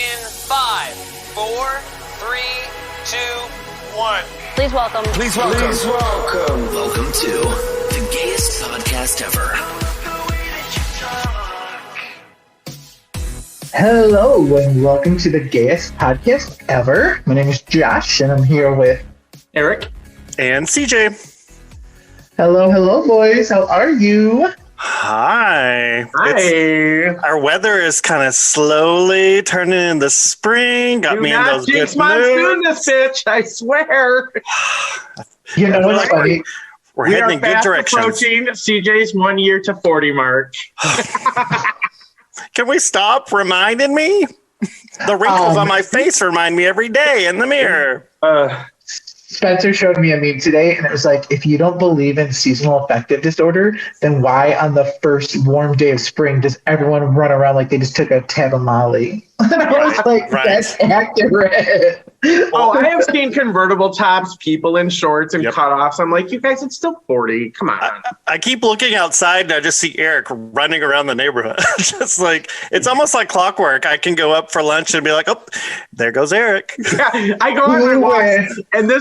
in 5, 4, 3, 2, 1. Please welcome. Welcome to the gayest podcast ever. Hello and welcome to the gayest podcast ever. My name is Josh and I'm here with Eric and CJ. Hello, boys. How are you? Hi. Our weather is kind of slowly turning into spring. Got me in those good moods. This bitch, I swear. You know what's funny? We're heading in good directions. Approaching CJ's 1 year to 40 mark. Can we stop reminding me? The wrinkles on my face remind me every day in the mirror. Spencer showed me a meme today, and it was like, if you don't believe in seasonal affective disorder, then why on the first warm day of spring does everyone run around like they just took a tab of Molly? And I was like, that's accurate. Oh, I have seen convertible tops, people in shorts and cutoffs. I'm like, you guys, it's still 40. Come on. I keep looking outside and I just see Eric running around the neighborhood. Just like, it's almost like clockwork. I can go up for lunch and be like, oh, there goes Eric. Yeah, I go on my walks and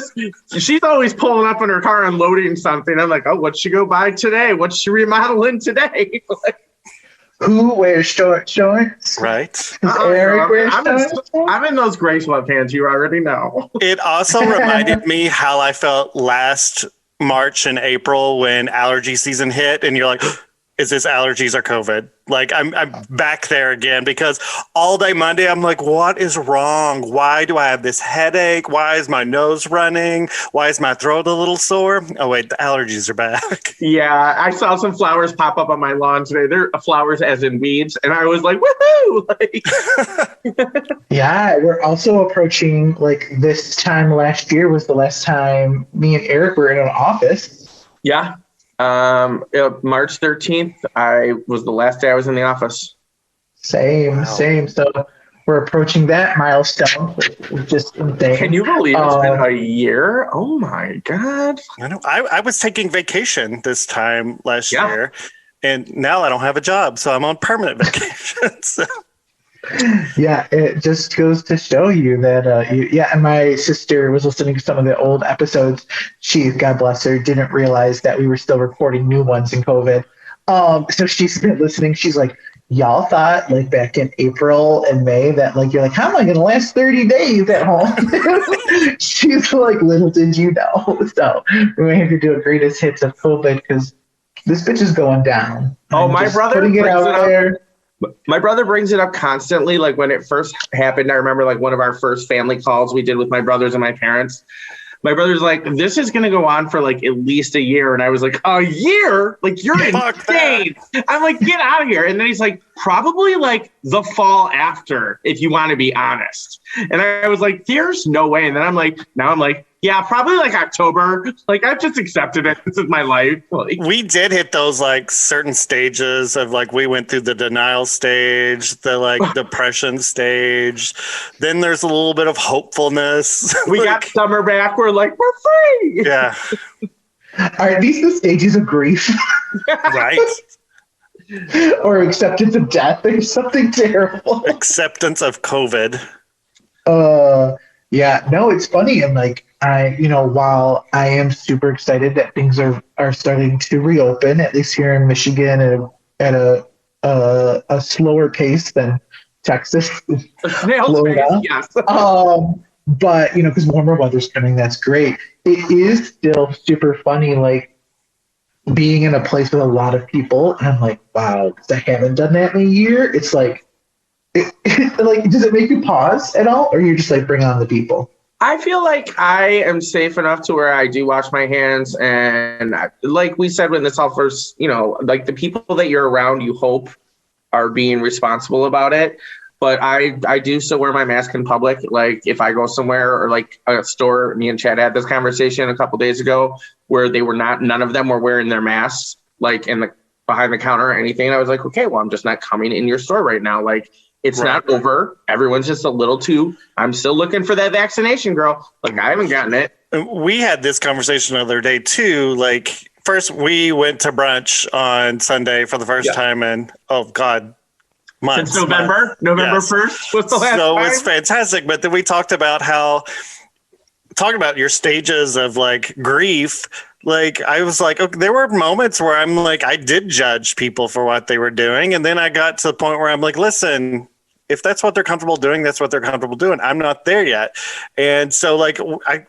she's always pulling up in her car and loading something. I'm like, oh, what'd she go buy today? What's she remodeling today? Who wears shorts? Right. Eric wears shorts? I'm in those gray sweatpants. You already know. It also reminded me how I felt last March and April when allergy season hit, and you're like, is this allergies or COVID? Like, I'm back there again because all day Monday, I'm like, what is wrong? Why do I have this headache? Why is my nose running? Why is my throat a little sore? Oh, wait, the allergies are back. Yeah, I saw some flowers pop up on my lawn today. They're flowers as in weeds. And I was like, woohoo! Yeah, we're also approaching, like, this time last year was the last time me and Eric were in an office. Yeah. March 13th, I was the last day I was in the office. Same. So we're approaching that milestone, which is just insane. Can you believe it's been a year? Oh my God. I know. I was taking vacation this time last year, and now I don't have a job, so I'm on permanent vacation. So. Yeah, it just goes to show you that, and my sister was listening to some of the old episodes. She, God bless her, didn't realize that we were still recording new ones in COVID. So she's been listening. She's like, y'all thought, like, back in April and May that, like, you're like, how am I going to last 30 days at home? She's like, little did you know. So we're going to have to do a greatest hits of COVID because this bitch is going down. Oh, my brother brings it up. My brother brings it up constantly. Like when it first happened, I remember like one of our first family calls we did with my brothers and my parents. My brother's like, this is going to go on for like at least a year. And I was like, a year? Like, you're insane. I'm like, get out of here. And then he's like, probably like the fall after, if you want to be honest. And I was like, there's no way. And then I'm like, yeah, probably like October. Like, I've just accepted it. This is my life. Like, we did hit those like certain stages of like, we went through the denial stage, the like depression stage. Then there's a little bit of hopefulness. We got summer back. We're like, we're free. Yeah. Are these the stages of grief? Right. Or acceptance of death or something terrible? Acceptance of COVID. Yeah, no, it's funny. And like, while I am super excited that things are starting to reopen, at least here in Michigan at a slower pace than Texas, Florida. Yes. But, because warmer weather's coming, that's great. It is still super funny, like, being in a place with a lot of people. And I'm like, wow, because I haven't done that in a year. It's like, like, does it make you pause at all? Or you're just like, bring on the people? I feel like I am safe enough to where I do wash my hands. And like we said, when this all first, like the people that you're around, you hope are being responsible about it. But I do still wear my mask in public. Like if I go somewhere or like a store, me and Chad had this conversation a couple days ago where none of them were wearing their masks, like behind the counter or anything. And I was like, okay, well, I'm just not coming in your store right now. Like, it's not over. Everyone's just a little too. I'm still looking for that vaccination, girl. Like, I haven't gotten it. We had this conversation the other day, too. Like, first, we went to brunch on Sunday for the first time in, oh, God, months. Since November? November Yes. 1st was the last So time? it's fantastic. But then we talked about talking about your stages of like grief. Like I was like, okay, there were moments where I'm like, I did judge people for what they were doing. And then I got to the point where I'm like, listen, if that's what they're comfortable doing, that's what they're comfortable doing. I'm not there yet. And so like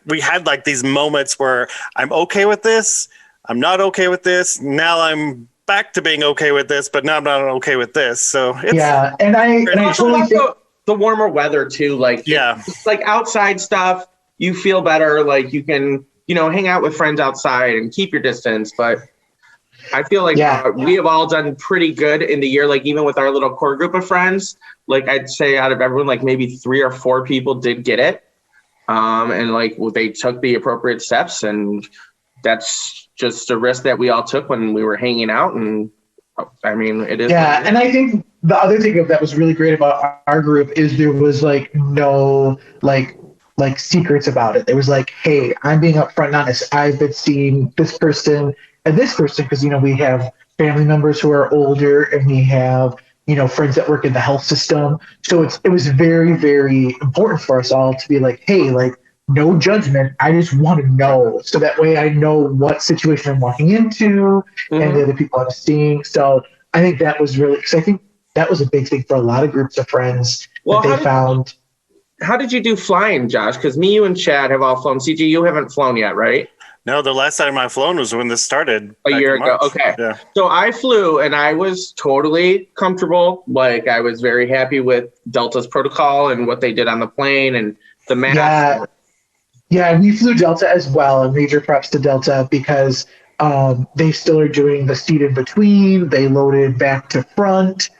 we had like these moments where I'm okay with this. I'm not okay with this. Now I'm back to being okay with this, but now I'm not okay with this. So it's, and I totally think the warmer weather too. Like, it's like outside stuff, you feel better. Like you can, hang out with friends outside and keep your distance. But I feel like we have all done pretty good in the year. Like even with our little core group of friends, like I'd say out of everyone, like maybe 3 or 4 people did get it. And like they took the appropriate steps, and that's just a risk that we all took when we were hanging out. And I mean, it is. Yeah. And I think the other thing that was really great about our group is there was like no like secrets about it. There was like, hey, I'm being upfront and honest. I've been seeing this person and this person because, we have family members who are older and we have, friends that work in the health system. So it was very, very important for us all to be like, hey, like no judgment. I just want to know. So that way I know what situation I'm walking into and the other people I'm seeing. So I think that was really, because I think that was a big thing for a lot of groups of friends that they found. How did you do flying, Josh? Because me, you, and Chad have all flown. CG, you haven't flown yet, right? No, the last time I flown was when this started. A year ago. March. Okay. Yeah. So I flew and I was totally comfortable. Like I was very happy with Delta's protocol and what they did on the plane and the mask. Yeah, we flew Delta as well, and major props to Delta because they still are doing the seat in between. They loaded back to front.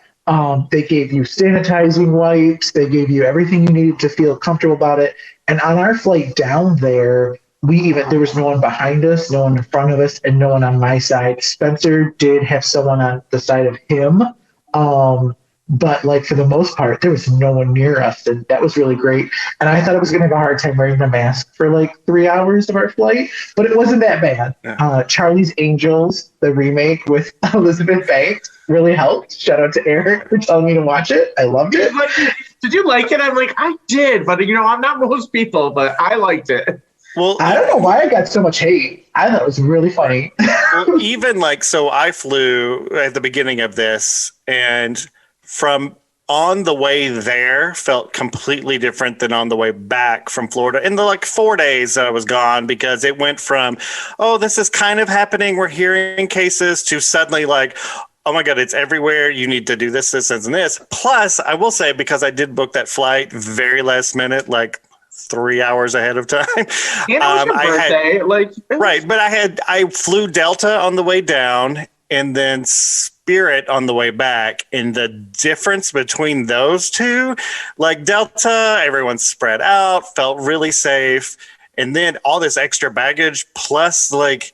They gave you sanitizing wipes. They gave you everything you needed to feel comfortable about it. And on our flight down there, there was no one behind us, no one in front of us, and no one on my side. Spencer did have someone on the side of him. But like for the most part, there was no one near us, and that was really great. And I thought I was going to have a hard time wearing the mask for like 3 hours of our flight, but it wasn't that bad. Yeah. Charlie's Angels, the remake with Elizabeth Banks, really helped. Shout out to Eric for telling me to watch it. I loved it. Did you like it? I'm like, I did, but I'm not most people, but I liked it. Well, I don't know why I got so much hate. I thought it was really funny. Well, even like, so I flew at the beginning of this, and from on the way there felt completely different than on the way back from Florida in the like 4 days that I was gone, because it went from, oh, this is kind of happening, we're hearing cases, to suddenly like, oh my God, it's everywhere. You need to do this, this, and this. Plus, I will say, because I did book that flight very last minute, like 3 hours ahead of time. Your birthday, right. But I flew Delta on the way down and then Spirit on the way back. And the difference between those two, like Delta, everyone's spread out, felt really safe. And then all this extra baggage, plus like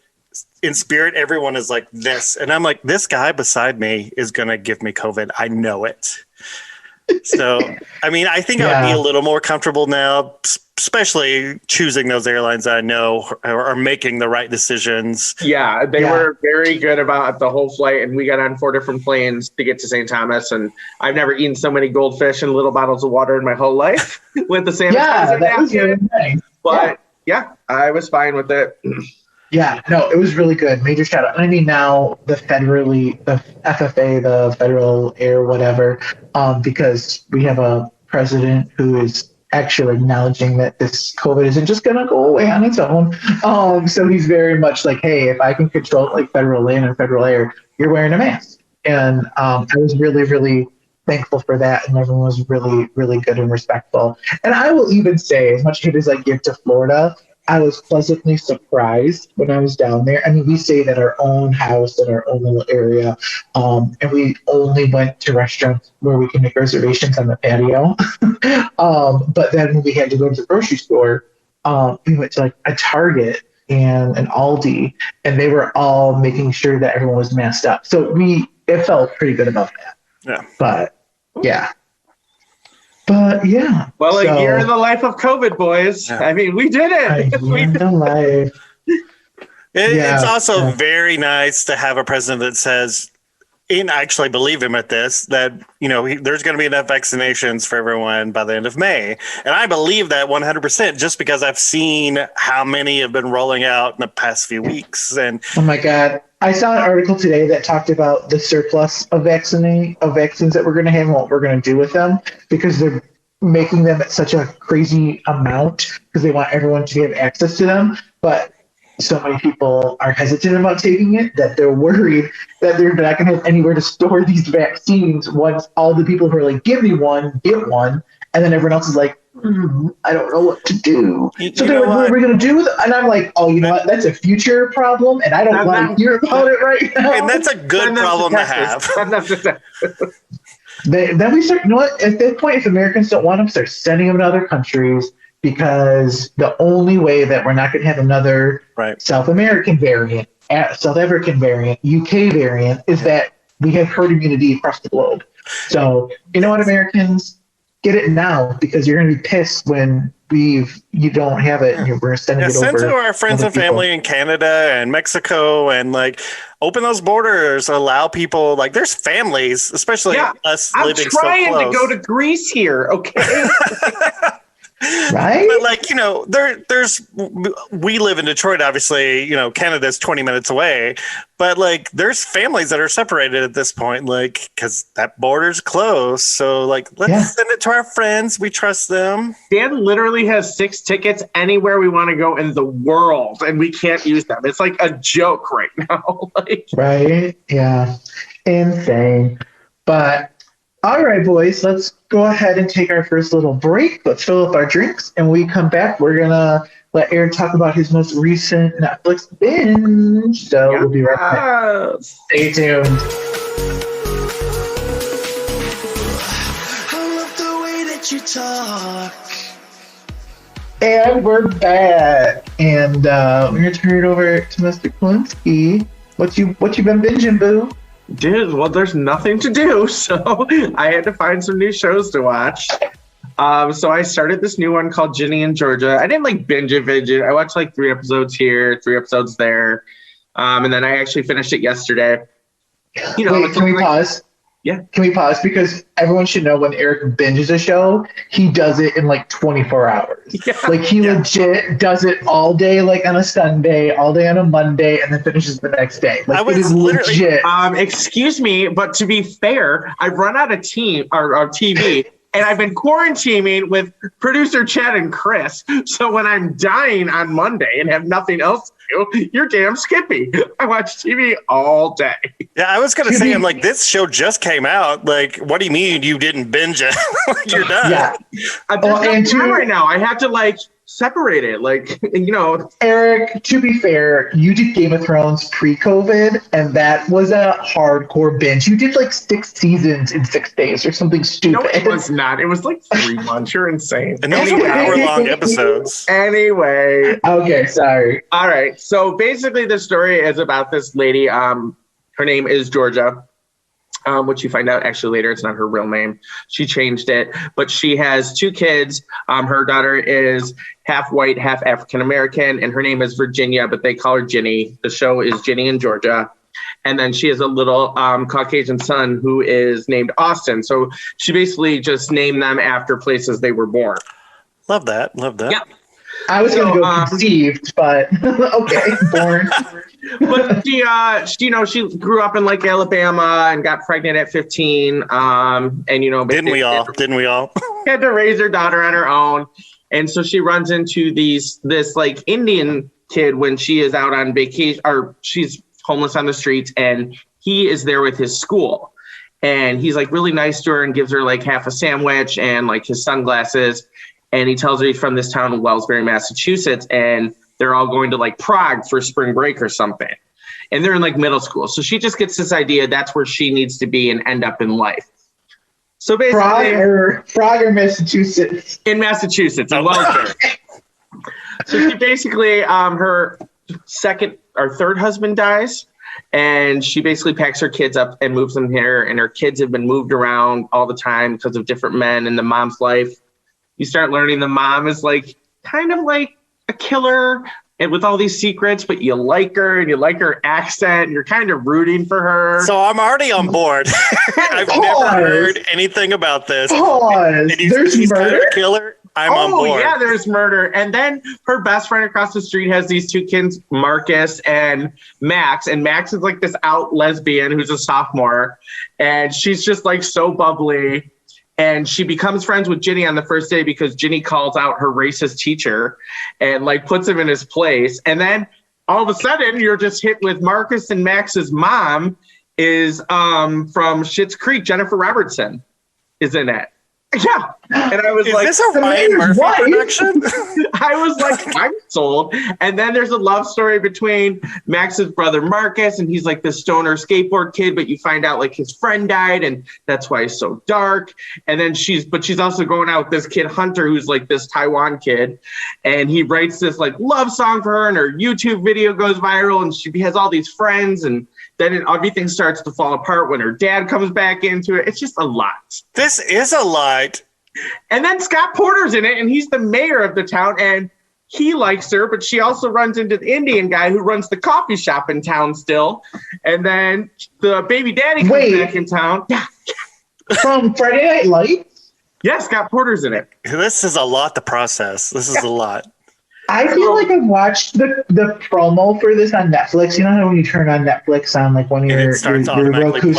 in Spirit, everyone is like this. And I'm like, this guy beside me is going to give me COVID. I know it. So, I mean, I think I would be a little more comfortable now, especially choosing those airlines that I know are making the right decisions. Yeah, they were very good about the whole flight, and we got on 4 different planes to get to St. Thomas, and I've never eaten so many goldfish and little bottles of water in my whole life with the sanitizer. Yeah, that was really nice. But yeah, I was fine with it. Yeah, no, it was really good. Major shout out. I mean, now the FFA, the Federal Air, whatever, because we have a president who is actually acknowledging that this COVID isn't just going to go away on its own. So he's very much like, hey, if I can control like federal land and federal air, you're wearing a mask. And I was really, really thankful for that. And everyone was really, really good and respectful. And I will even say, as much hate as I give to Florida, I was pleasantly surprised when I was down there. I mean, we stayed at our own house in our own little area, and we only went to restaurants where we can make reservations on the patio. But then when we had to go to the grocery store, we went to like a Target and an Aldi, and they were all making sure that everyone was masked up. So it felt pretty good about that. Yeah. But yeah. Well, a year in the life of COVID, boys. Yeah. I mean, we did it. A year in the life. It's also very nice to have a president that says, and I actually believe him at this, that, there's going to be enough vaccinations for everyone by the end of May. And I believe that 100% just because I've seen how many have been rolling out in the past few weeks. And oh my God. I saw an article today that talked about the surplus of vaccines that we're going to have and what we're going to do with them, because they're making them at such a crazy amount because they want everyone to have access to them. But so many people are hesitant about taking it that they're worried that they're not going to have anywhere to store these vaccines once all the people who are like, give me one, get one. And then everyone else is like, I don't know what to do. So they're like, what are we going to do with it? And I'm like, oh, you know what? That's a future problem. And I don't want to hear about it right now. And that's a good problem to have. Then we start, you know what? At that point, if Americans don't want them, start sending them to other countries, because the only way that we're not going to have another South American variant, South African variant, UK variant is that we have herd immunity across the globe. So, you know what, Americans, get it now, because you're going to be pissed when you don't have it and we're sending it over. Send to our friends and family in Canada and Mexico, and open those borders, allow people, there's families, especially us living so close. I'm trying to go to Greece here, okay? Right? But we live in Detroit, obviously, Canada's 20 minutes away, but there's families that are separated at this point, because that border's close. So let's send it to our friends. We trust them. Dan literally has 6 tickets anywhere we want to go in the world, and we can't use them. It's like a joke right now. Right? Yeah. Insane. But all right, boys, let's go ahead and take our first little break. Let's fill up our drinks. And when we come back, we're going to let Aaron talk about his most recent Netflix binge. So we'll be right back. Stay tuned. I love the way that you talk. And we're back. And we're going to turn it over to Mr. Klinsky. What you been binging, boo? Dude, well, there's nothing to do, so I had to find some new shows to watch. So I started this new one called Ginny and Georgia. I didn't binge it. I watched 3 episodes here, 3 episodes there. And then I actually finished it yesterday. Wait, can we pause? Yeah. Can we pause? Because everyone should know when Eric binges a show, he does it in 24 hours. Yeah. He legit does it all day, on a Sunday, all day on a Monday, and then finishes the next day. It is legit. Excuse me, but to be fair, I've run out of TV. And I've been quarantining with producer Chad and Chris. So when I'm dying on Monday and have nothing else to do, you're damn Skippy. I watch TV all day. Yeah, I was going to say, I'm this show just came out. What do you mean you didn't binge it? You're done. Yeah. There's no time right now. I have to separate it. Eric, to be fair, you did Game of Thrones pre-COVID, and that was a hardcore binge. You did 6 seasons in 6 days or something stupid. No, it was not. It was 3 months. You're insane. And those were hour-long episodes. Anyway. Okay, sorry. All right. So basically the story is about this lady. Her name is Georgia. Which you find out actually later, it's not her real name. She changed it, but she has 2 kids. Her daughter is half white, half African-American, and her name is Virginia, but they call her Ginny. The show is Ginny and Georgia. And then she has a little Caucasian son who is named Austin. So she basically just named them after places they were born. Love that. Yeah. I was going to go conceived, but okay, born. But she grew up in Alabama and got pregnant at 15. Didn't we all? Had to raise her daughter on her own. And so she runs into this Indian kid when she is out on vacation, or she's homeless on the streets, and he is there with his school. And he's really nice to her and gives her half a sandwich and his sunglasses. And he tells her he's from this town in Wellsbury, Massachusetts, and they're all going to Prague for spring break or something. And they're in middle school. So she just gets this idea that's where she needs to be and end up in life. So basically, Prague or Massachusetts? In Massachusetts, in Wellsbury. So she basically, her second or third husband dies. And she basically packs her kids up and moves them here. And her kids have been moved around all the time because of different men in the mom's life. You start learning the mom is kind of a killer, and with all these secrets, but you like her and you like her accent. And you're kind of rooting for her. So I'm already on board. I've never heard anything about this. Pause. And There's he's kind of murder? a killer. I'm on board. Yeah, there's murder. And then her best friend across the street has these two kids, Marcus and Max. And Max is like this out lesbian who's a sophomore. And she's just like so bubbly. And she becomes friends with Ginny on the first day because Ginny calls out her racist teacher and like puts him in his place. And then all of a sudden you're just hit with Marcus and Max's mom is from Schitt's Creek. Jennifer Robertson is in it. Yeah. And I was Is like, this a Ryan Murphy production? I was like, I'm sold. And then there's a love story between Max's brother Marcus, and he's like this stoner skateboard kid, but you find out like his friend died, and that's why he's so dark. And then she's also going out with this kid Hunter, who's like this Taiwan kid, and he writes this like love song for her, and her YouTube video goes viral, and she has all these friends, and then everything starts to fall apart when her dad comes back into it. It's just a lot. This is a lot. And then Scott Porter's in it, and he's the mayor of the town, and he likes her, but she also runs into the Indian guy who runs the coffee shop in town still. And then the baby daddy comes back in town. Yeah. From Friday Night Lights? Yeah, Scott Porter's in it. This is a lot to process. This is a lot. I feel like I've watched the promo for this on Netflix. You know how when you turn on Netflix on like one of your Roku stick, it starts automatically.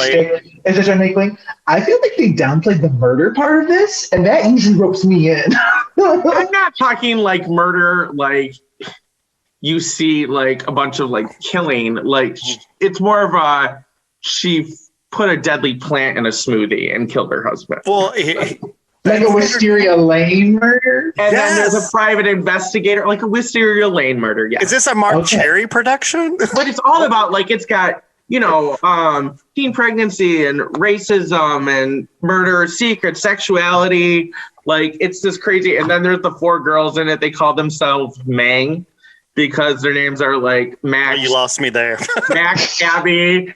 I feel like they downplayed the murder part of this, and that usually ropes me in. I'm not talking like murder, like you see like a bunch of like killing. Like it's more of a she put a deadly plant in a smoothie and killed her husband. Well, like a Wisteria Lane murder? And then there's a private investigator, like a Wisteria Lane murder, yeah. Is this a Mark Cherry production? But it's all about, like, it's got, you know, teen pregnancy and racism and murder, secret sexuality. Like, it's this crazy. And then there's the 4 girls in it. They call themselves Mang because their names are, like, Max. You lost me there. Max, Abby,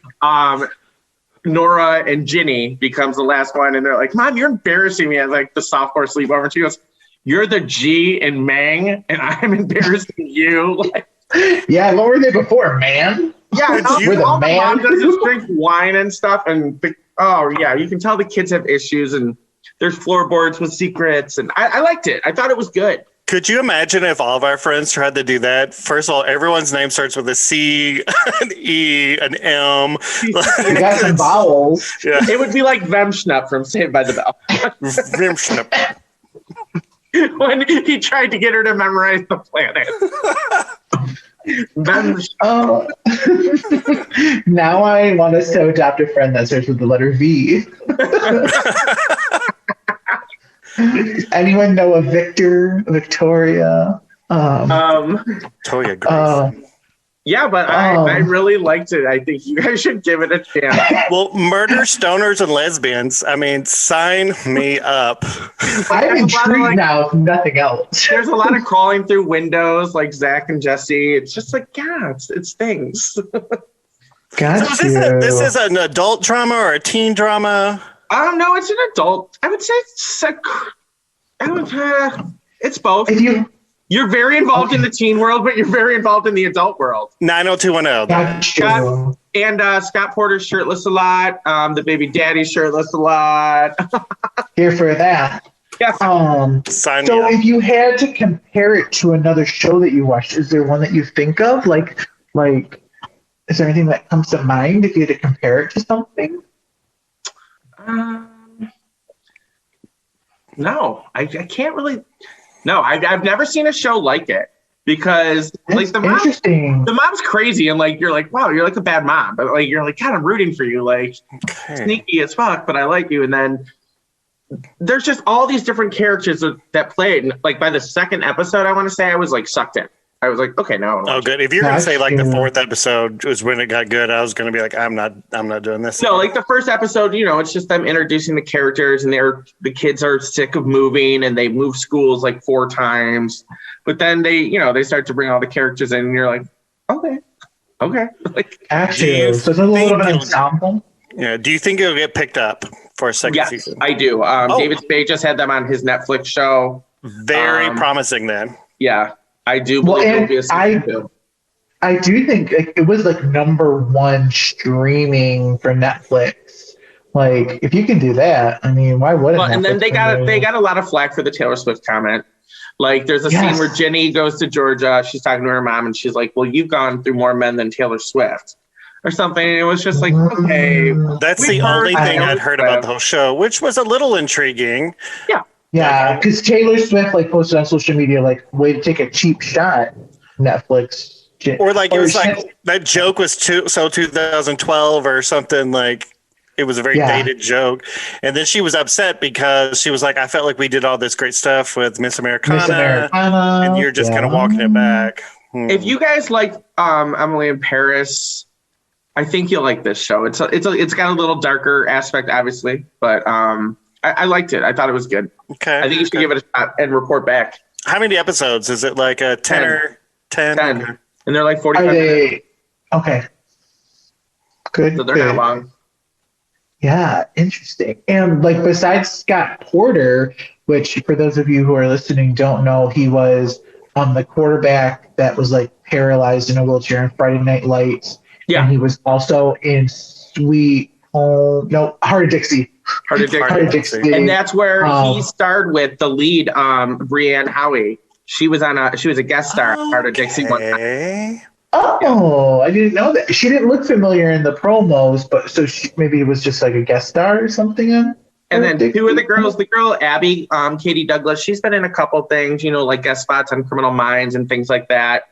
Nora and Ginny becomes the last one, and they're like, Mom, you're embarrassing me at like the sophomore sleepover. And she goes, you're the G in Mang, and I'm embarrassing you. Like, yeah, what were they before, man? Yeah, all the mom does is drink wine and stuff, and you can tell the kids have issues, and there's floorboards with secrets, and I liked it. I thought it was good. Could you imagine if all of our friends tried to do that? First of all, everyone's name starts with a C, an E, an M. You got some vowels. Yeah. It would be like Vemschnupp from Saved by the Bell. Vemschnupp. When he tried to get her to memorize the planet. Now I want us to adopt a friend that starts with the letter V. Anyone know a Victor, Victoria? Victoria Grace. Yeah, but I really liked it. I think you guys should give it a chance. Well, murder, stoners, and lesbians. I mean, sign me up. I'm intrigued now, if nothing else. There's a lot of crawling through windows, like Zach and Jesse. It's just like, yeah, it's things. Got so this is an adult drama or a teen drama? No, it's an adult. I would say it's both. You're very involved in the teen world, but you're very involved in the adult world. 90210. Scott Porter's shirtless a lot. The baby daddy's shirtless a lot. Here for that. Yeah. So if you had to compare it to another show that you watched, is there one that you think of? Like, is there anything that comes to mind if you had to compare it to something? No, I can't really. No, I've never seen a show like it because like the mom's crazy and like you're like, wow, you're like a bad mom, but like you're like, God, I'm rooting for you, like sneaky as fuck, but I like you. And then there's just all these different characters that play it. And like by the second episode, I want to say I was like sucked in. I was like, okay, now. Oh, good. If you're gonna say like the 4th episode was when it got good, I was gonna be like, I'm not doing this. No, like the first episode, you know, it's just them introducing the characters, and the kids are sick of moving, and they move schools like 4 times. But then they start to bring all the characters in, and you're like, okay. Like, actually, so it's a little bit of an ensemble. Yeah. Do you think it'll get picked up for a second season? I do. David Spade just had them on his Netflix show. Very promising then. Yeah. I do Well, believe and it'll be a season 2. I do think it was like number one streaming for Netflix. Like, if you can do that, I mean, why wouldn't Well, and then Netflix they got a lot of flack for the Taylor Swift comment. Like, there's a scene where Ginny goes to Georgia. She's talking to her mom, and she's like, "Well, you've gone through more men than Taylor Swift," or something. And it was just like, okay, That's the only thing I'd heard about the whole show, which was a little intriguing. Yeah. Yeah, because Taylor Swift like posted on social media like, way to take a cheap shot, Netflix. Or like, it was like, that joke was 2012 or something, like, it was a very dated joke. And then she was upset because she was like, I felt like we did all this great stuff with Miss Americana, and you're just kind of walking it back. If you guys like Emily in Paris, I think you'll like this show. It's got a little darker aspect, obviously, but I liked it. I thought it was good. Okay. I think you should give it a shot and report back. How many episodes? Is it like a 10 or 10? 10. Okay. And they're like 45 minutes. Okay. Good. So they're not long. Yeah, interesting. And like, besides Scott Porter, which for those of you who are listening don't know, he was the quarterback that was like paralyzed in a wheelchair in Friday Night Lights. Yeah. And he was also in Heart of Dixie. Heart of Dixie. And that's where he starred with the lead, Brianne Howie. She was a guest star on Heart of Dixie one time. Oh, I didn't know that. She didn't look familiar in the promos, but so maybe it was just like a guest star or something. And then two of the girl Abby, Katie Douglas, she's been in a couple things, like guest spots on Criminal Minds and things like that.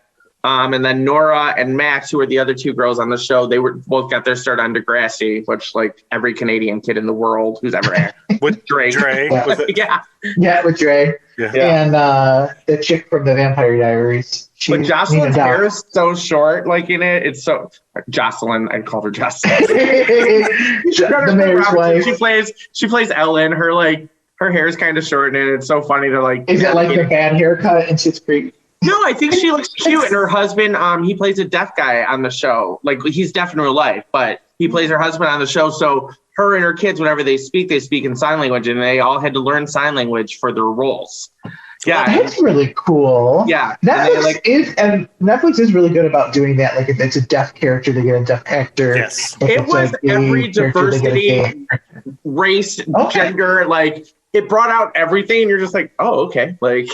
And then Nora and Max, who are the other two girls on the show, they both got their start on Degrassi, which like every Canadian kid in the world who's ever acted. With Dre. Yeah, with Dre. Yeah. And the chick from the Vampire Diaries. But Jocelyn's hair is so short, like in it. It's so Jocelyn. I call her Jocelyn. The mayor's wife. She plays Ellen. Her hair is kind of short, and it's so funny to like. Is it like the bad haircut and Schitt's Creek? No, I think she looks cute. And her husband, he plays a deaf guy on the show. Like, he's deaf in real life, but he plays her husband on the show. So her and her kids, whenever they speak in sign language, and they all had to learn sign language for their roles. Yeah, that's really cool. Yeah, Netflix is really good about doing that. Like, if it's a deaf character, they get a deaf actor. Yes, it was every diversity, race, gender. Like, it brought out everything. And you're just like, oh, okay, like.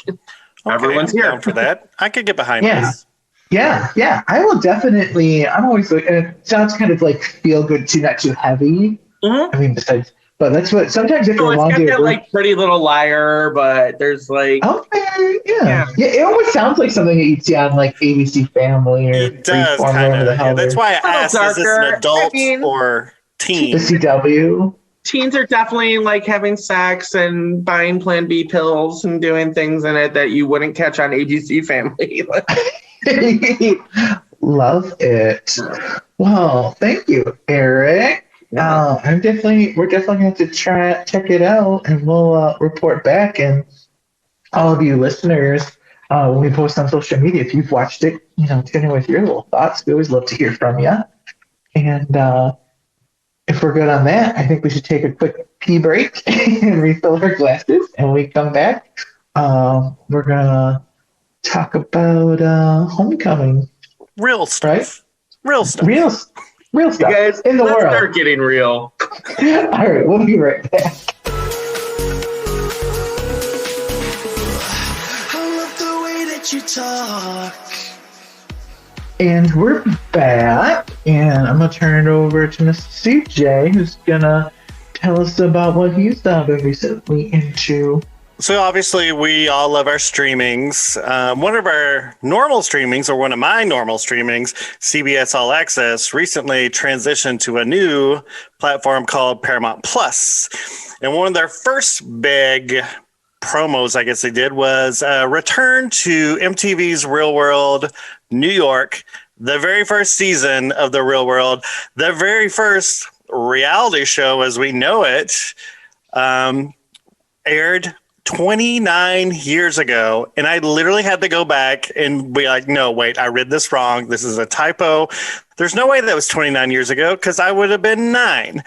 Okay, everyone's here for that. I could get behind this. Yeah. I will definitely. I'm always like, and it sounds kind of like feel good too, not too heavy. Mm-hmm. I mean, but that's what sometimes if you're long day, that like Pretty Little Liar, but there's like yeah. It almost sounds like something that you'd see on like ABC Family or it does kind of. Yeah, that's why I asked: is this an adult or teen? The CW. Teens are definitely like having sex and buying Plan B pills and doing things in it that you wouldn't catch on ABC Family. Love it. Well, thank you, Eric. We're definitely going to have to check it out, and we'll report back. And all of you listeners, when we post on social media, if you've watched it, tune in with your little thoughts. We always love to hear from you. And if we're good on that, I think we should take a quick pee break and refill our glasses. And when we come back, we're going to talk about Homecoming. Real stuff. Right? Real stuff. Real stuff you guys, in the world. Let's start getting real. All right, we'll be right back. I love the way that you talk. And we're back, and I'm going to turn it over to Mr. CJ, who's going to tell us about what he's been recently into. So obviously, we all love our streamings. One of our normal streamings, or one of my normal streamings, CBS All Access, recently transitioned to a new platform called Paramount Plus. And one of their first big promos, I guess they did, was return to MTV's Real World New York, the very first season of The Real World, the very first reality show as we know it, aired 29 years ago. And I literally had to go back and be like, no, wait, I read this wrong. This is a typo. There's no way that was 29 years ago because I would have been 9.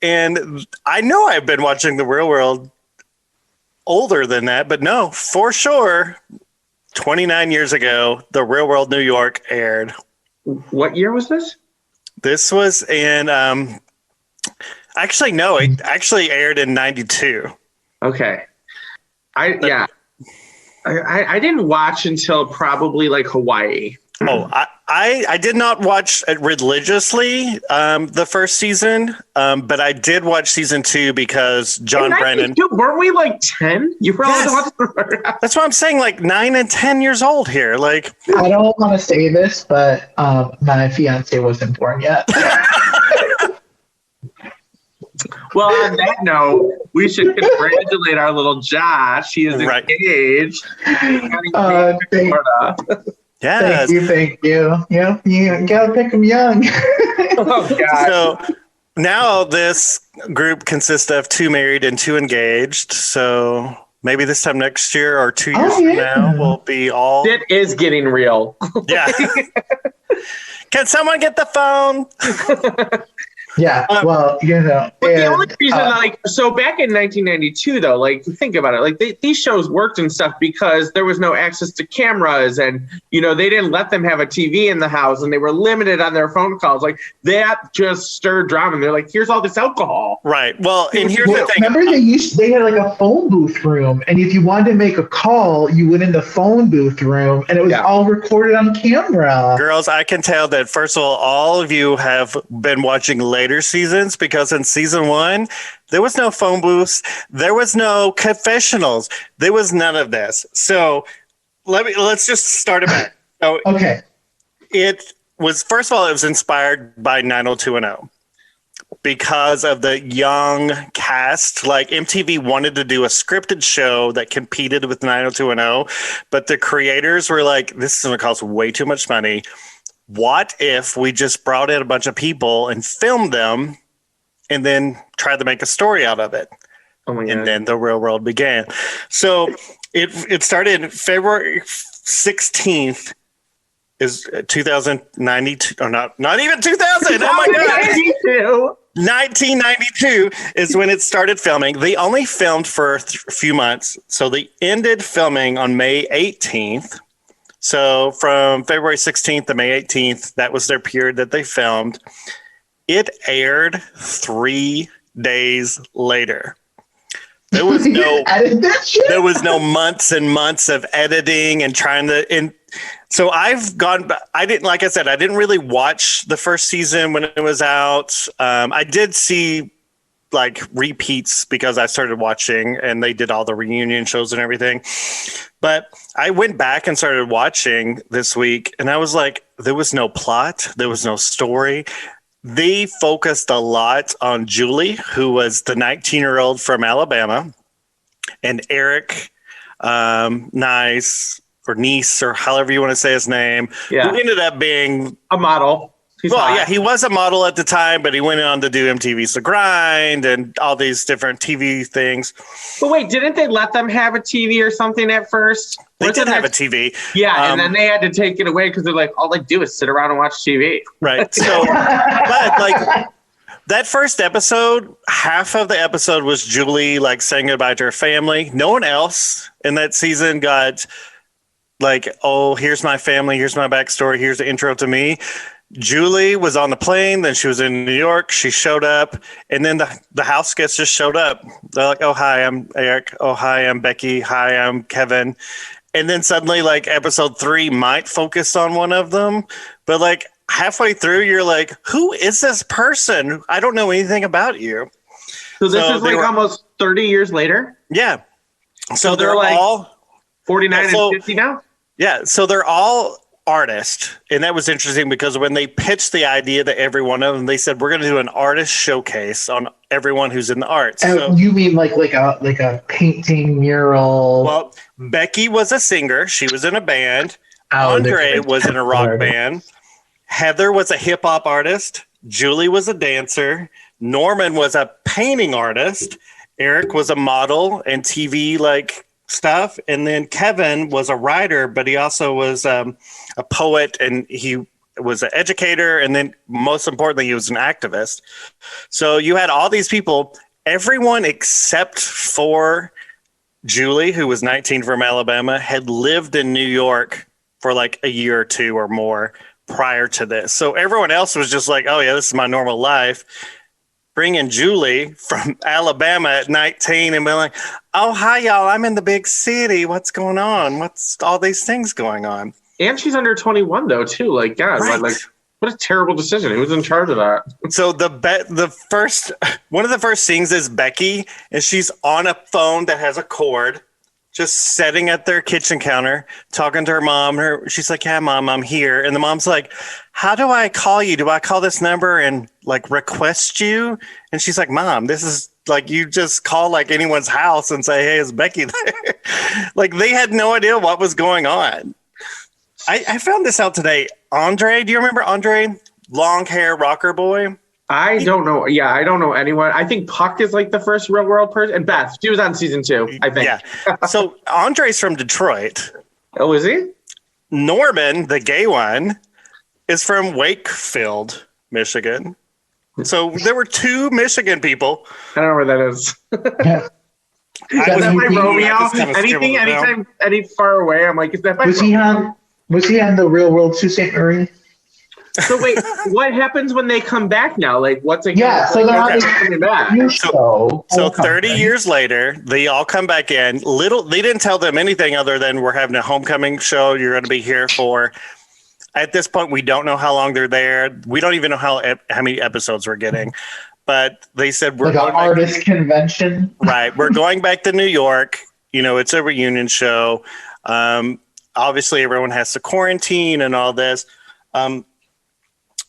And I know I've been watching The Real World older than that, but no, for sure, 29 years ago, The Real World New York aired. What year was this? This was in, actually, no, it actually aired in 92. Okay. I didn't watch until probably like Hawaii. Oh, I did not watch it religiously, the first season, but I did watch season 2 because John Brennan. Weren't we like 10? You were Yes. That's why I'm saying like 9 and 10 years old here. Like, I don't want to say this, but my fiance wasn't born yet. Well, on that note, we should congratulate our little Josh. He is engaged. yes. Thank you. Yep, you gotta pick them young. Oh, God. So now this group consists of 2 married and 2 engaged. So maybe this time next year or 2 years from now, we'll be all. It is getting real. Yeah. Can someone get the phone? Yeah, well, But the only reason, so back in 1992, though, like, think about it, like, these shows worked and stuff because there was no access to cameras and, they didn't let them have a TV in the house and they were limited on their phone calls. Like, that just stirred drama. And they're like, here's all this alcohol. Right. Well, and here's the thing. Remember they had like a phone booth room, and if you wanted to make a call, you went in the phone booth room, and it was all recorded on camera. Girls, I can tell that, first of all of you have been watching later seasons, because in season 1, there was no phone booths, there was no confessionals, there was none of this. So let's just start it back. So okay. It was, first of all, it was inspired by 90210 because of the young cast. Like, MTV wanted to do a scripted show that competed with 90210, but the creators were like, this is going to cost way too much money. What if we just brought in a bunch of people and filmed them and then tried to make a story out of it? Oh my God. And then the real world began. So it started February 16th is 2092, or not even 2000. Oh my God. 1992 is when it started filming. They only filmed for a few months. So they ended filming on May 18th. So from February 16th to May 18th, that was their period that they filmed. It aired 3 days later. There was no months and months of editing and trying to. So I didn't really watch the first season when it was out. I did see like repeats because I started watching and they did all the reunion shows and everything. But I went back and started watching this week, and I was like, there was no plot. There was no story. They focused a lot on Julie, who was the 19-year-old from Alabama, and Eric Nice, or Nice, or however you want to say his name, who ended up being a model. He was a model at the time, but he went on to do MTV's The Grind and all these different TV things. But wait, didn't they let them have a TV or something at first? They did have a TV. Yeah, and then they had to take it away because they're like, all they do is sit around and watch TV. Right. So, but like that first episode, half of the episode was Julie like saying goodbye to her family. No one else in that season got like, oh, here's my family, here's my backstory, here's the intro to me. Julie was on the plane, then she was in New York, she showed up, and then the house guests just showed up. They're like, oh, hi, I'm Eric. Oh, hi, I'm Becky. Hi, I'm Kevin. And then suddenly, like, episode 3 might focus on one of them, but like halfway through, you're like, who is this person? I don't know anything about you. So this is like almost 30 years later? Yeah. So they're like all 49 and 50 now? Yeah. So they're all artists. And that was interesting because when they pitched the idea to every one of them, they said, we're going to do an artist showcase on everyone who's in the arts. So, you mean like a painting, mural? Well, Becky was a singer. She was in a band. Andre was in a rock band. Heather was a hip hop artist. Julie was a dancer. Norman was a painting artist. Eric was a model and TV like stuff. And then Kevin was a writer, but he also was a poet, and he was an educator. And then most importantly, he was an activist. So you had all these people, everyone except for Julie, who was 19 from Alabama, had lived in New York for like a year or two or more prior to this. So everyone else was just like, oh, yeah, this is my normal life. Bring in Julie from Alabama at 19 and be like, oh, hi, y'all. I'm in the big city. What's going on? What's all these things going on? And she's under 21, though, too. Like, God, Right. like, what a terrible decision. Who's in charge of that? So one of the first scenes is Becky, and she's on a phone that has a cord, just sitting at their kitchen counter, talking to her mom. She's like, yeah, Mom, I'm here. And the mom's like, how do I call you? Do I call this number and like request you? And she's like, Mom, this is like, you just call like anyone's house and say, hey, is Becky there? Like they had no idea what was going on. I found this out today. Andre, do you remember Andre? Long hair rocker boy? I don't know. Yeah, I don't know anyone. I think Puck is like the first real world person. And Beth, she was on season 2, I think. Yeah. So Andre's from Detroit. Oh, is he? Norman, the gay one, is from Wakefield, Michigan. So there were 2 Michigan people. I don't know where that is. I Is that my was- Romeo? I just kinda scribbled it down. Anytime, any far away, I'm like, is that my Was he on the Real World Sault Ste. Marie? So wait, what happens when they come back now? Like, what's it? Yeah, so they're on like, this coming back. new show. So 30 years later, they all come back in. They didn't tell them anything other than we're having a homecoming show. You're going to be here for. At this point, we don't know how long they're there. We don't even know how many episodes we're getting. But they said we're Like an going back, artist convention. right. We're going back to New York. You know, it's a reunion show. Obviously, everyone has to quarantine and all this.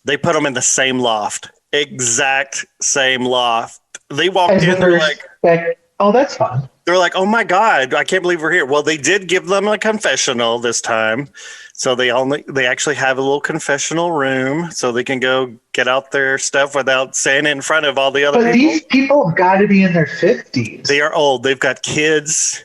They put them in the same loft, exact same loft. They walked As in, a they're like, oh, that's fun. they're like, oh my God, I can't believe we're here. Well, they did give them a confessional this time. So they actually have a little confessional room so they can go get out their stuff without saying it in front of all the other But people. these people have got to be in their 50s. They are old. They've got kids.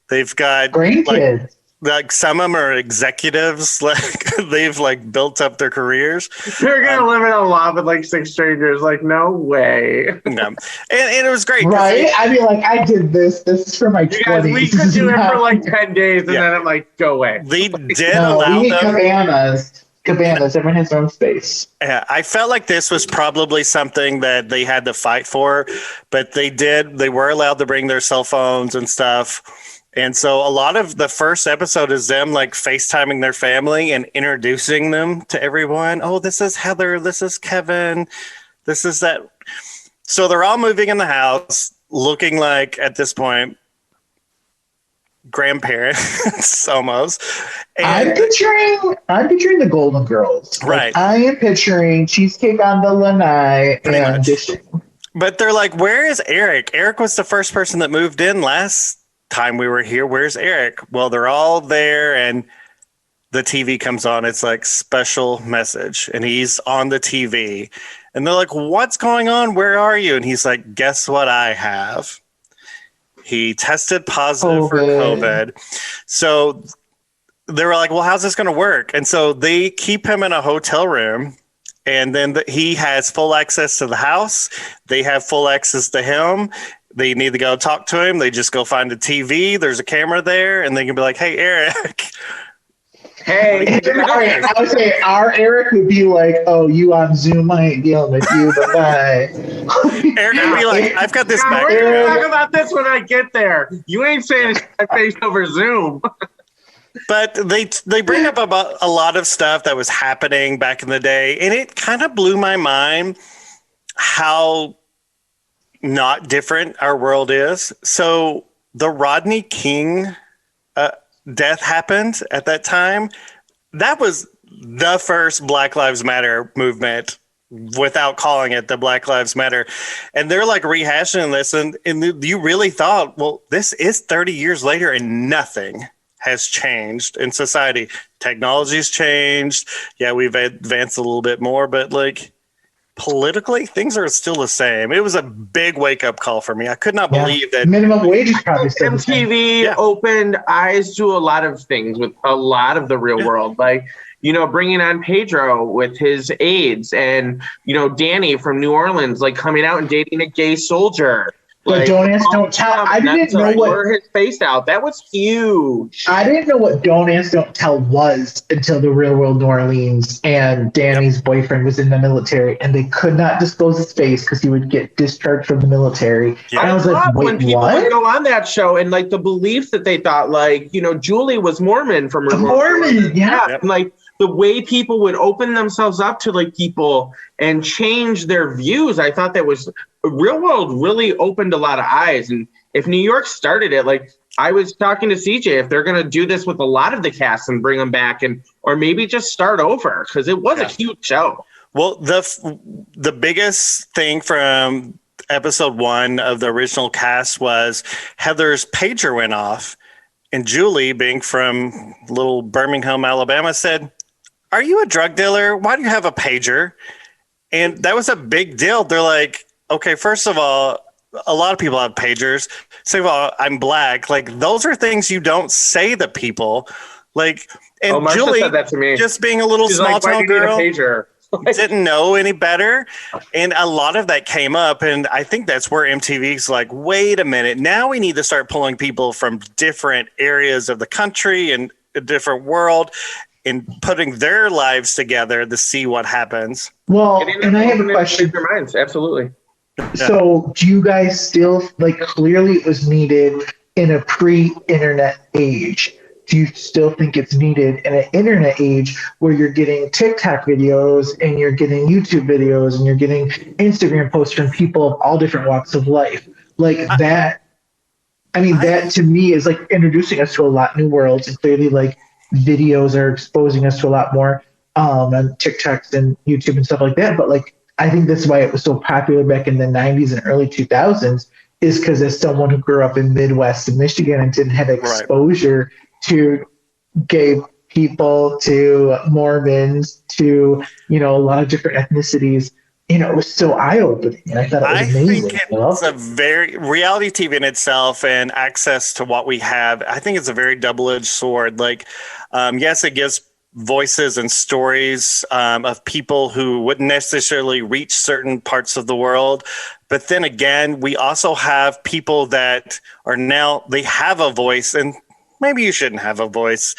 They've got grandkids. like some of them are executives. Like they've like built up their careers. They're gonna live in a loft with like 6 strangers. Like, no way. Yeah. And it was great. 'cause Right? I mean, like, I did this. This is for my You guys, 20s. we This could is do it not- for like 10 days, and Yeah. then I'm like, go away. They did No, allow we need them. cabanas. Cabanas. Everyone has their own space. Yeah, I felt like this was probably something that they had to fight for, but they were allowed to bring their cell phones and stuff. And so a lot of the first episode is them like FaceTiming their family and introducing them to everyone. Oh, this is Heather. This is Kevin. This is that. So they're all moving in the house looking like at this point grandparents almost. I'm picturing the Golden Girls. Like, Right. I am picturing cheesecake on the lanai Pretty and much. dishing. But they're like, where is Eric? Eric was the first person that moved in last time we were here. Where's Eric? Well, they're all there and the TV comes on. It's like special message and he's on the TV and they're like, what's going on? Where are you? And he's like, guess what I have? He tested positive for COVID. So they were like, well, how's this going to work? And so they keep him in a hotel room. And then he has full access to the house. They have full access to him. They need to go talk to him. They just go find a TV. There's a camera there. And they can be like, hey, Eric. Hey, All right, I would say our Eric would be like, "Oh, you on Zoom? I ain't dealing with you. Bye." Eric would be like, I've got this God, back we're here. gonna talk about this when I get there. You ain't saying it's my face over Zoom. But they bring up about a lot of stuff that was happening back in the day. And it kind of blew my mind how not different our world is. So the Rodney King death happened at that time. That was the first Black Lives Matter movement without calling it the Black Lives Matter. And they're like rehashing this. And you really thought, well, this is 30 years later and nothing has changed in society. Technology's changed. Yeah, we've advanced a little bit more, but like politically, things are still the same. It was a big wake-up call for me. I could not believe that. Minimum wage is probably still the same. MTV Yeah. opened eyes to a lot of things with a lot of the real world. Like, you know, bringing on Pedro with his AIDS and, you know, Danny from New Orleans, like coming out and dating a gay soldier. But Don't Ask, Don't Tell. I didn't know what blur his face out. That was huge. I didn't know what Don't Ask, Don't Tell was until the Real World New Orleans and Danny's boyfriend was in the military, and they could not disclose his face because he would get discharged from the military. Yeah. And I was like, wait, when people what? would go on that show and like the belief that they thought, like, you know, Julie was Mormon from her Mormon, yeah. And, like the way people would open themselves up to like people and change their views. I thought that was Real World really opened a lot of eyes. And if New York started it, like I was talking to CJ, if they're going to do this with a lot of the cast and bring them back and, or maybe just start over, because it was a huge show. Well, the biggest thing from episode 1 of the original cast was Heather's pager went off, and Julie, being from little Birmingham, Alabama, said, "Are you a drug dealer? Why do you have a pager?" And that was a big deal. They're like, okay, first of all, a lot of people have pagers. Second of all, I'm black. Like, those are things you don't say to people. Like, and Marcia Julie, said that to me. just being a little She's small like, "Why town do you need a girl, pager?" didn't know any better. And a lot of that came up. And I think that's where MTV's like, wait a minute, now we need to start pulling people from different areas of the country and a different world and putting their lives together to see what happens. Well, and I have a question. Their minds. Absolutely. So do you guys still, like, clearly it was needed in a pre-internet age. Do you still think it's needed in an internet age where you're getting TikTok videos and you're getting YouTube videos and you're getting Instagram posts from people of all different walks of life? Like that, I mean, that to me is like introducing us to a lot new worlds, and clearly like videos are exposing us to a lot more on TikToks and YouTube and stuff like that. But like, I think that's why it was so popular back in the 90s and early 2000s, is because as someone who grew up in Midwest and Michigan and didn't have exposure to gay people, to Mormons, to, you know, a lot of different ethnicities, you know, it was so eye-opening, and I thought it was amazing. I think it's a very reality TV in itself and access to what we have. I think it's a very double-edged sword. Like, yes, it gives voices and stories of people who wouldn't necessarily reach certain parts of the world. But then again, we also have people that are now, they have a voice, and maybe you shouldn't have a voice.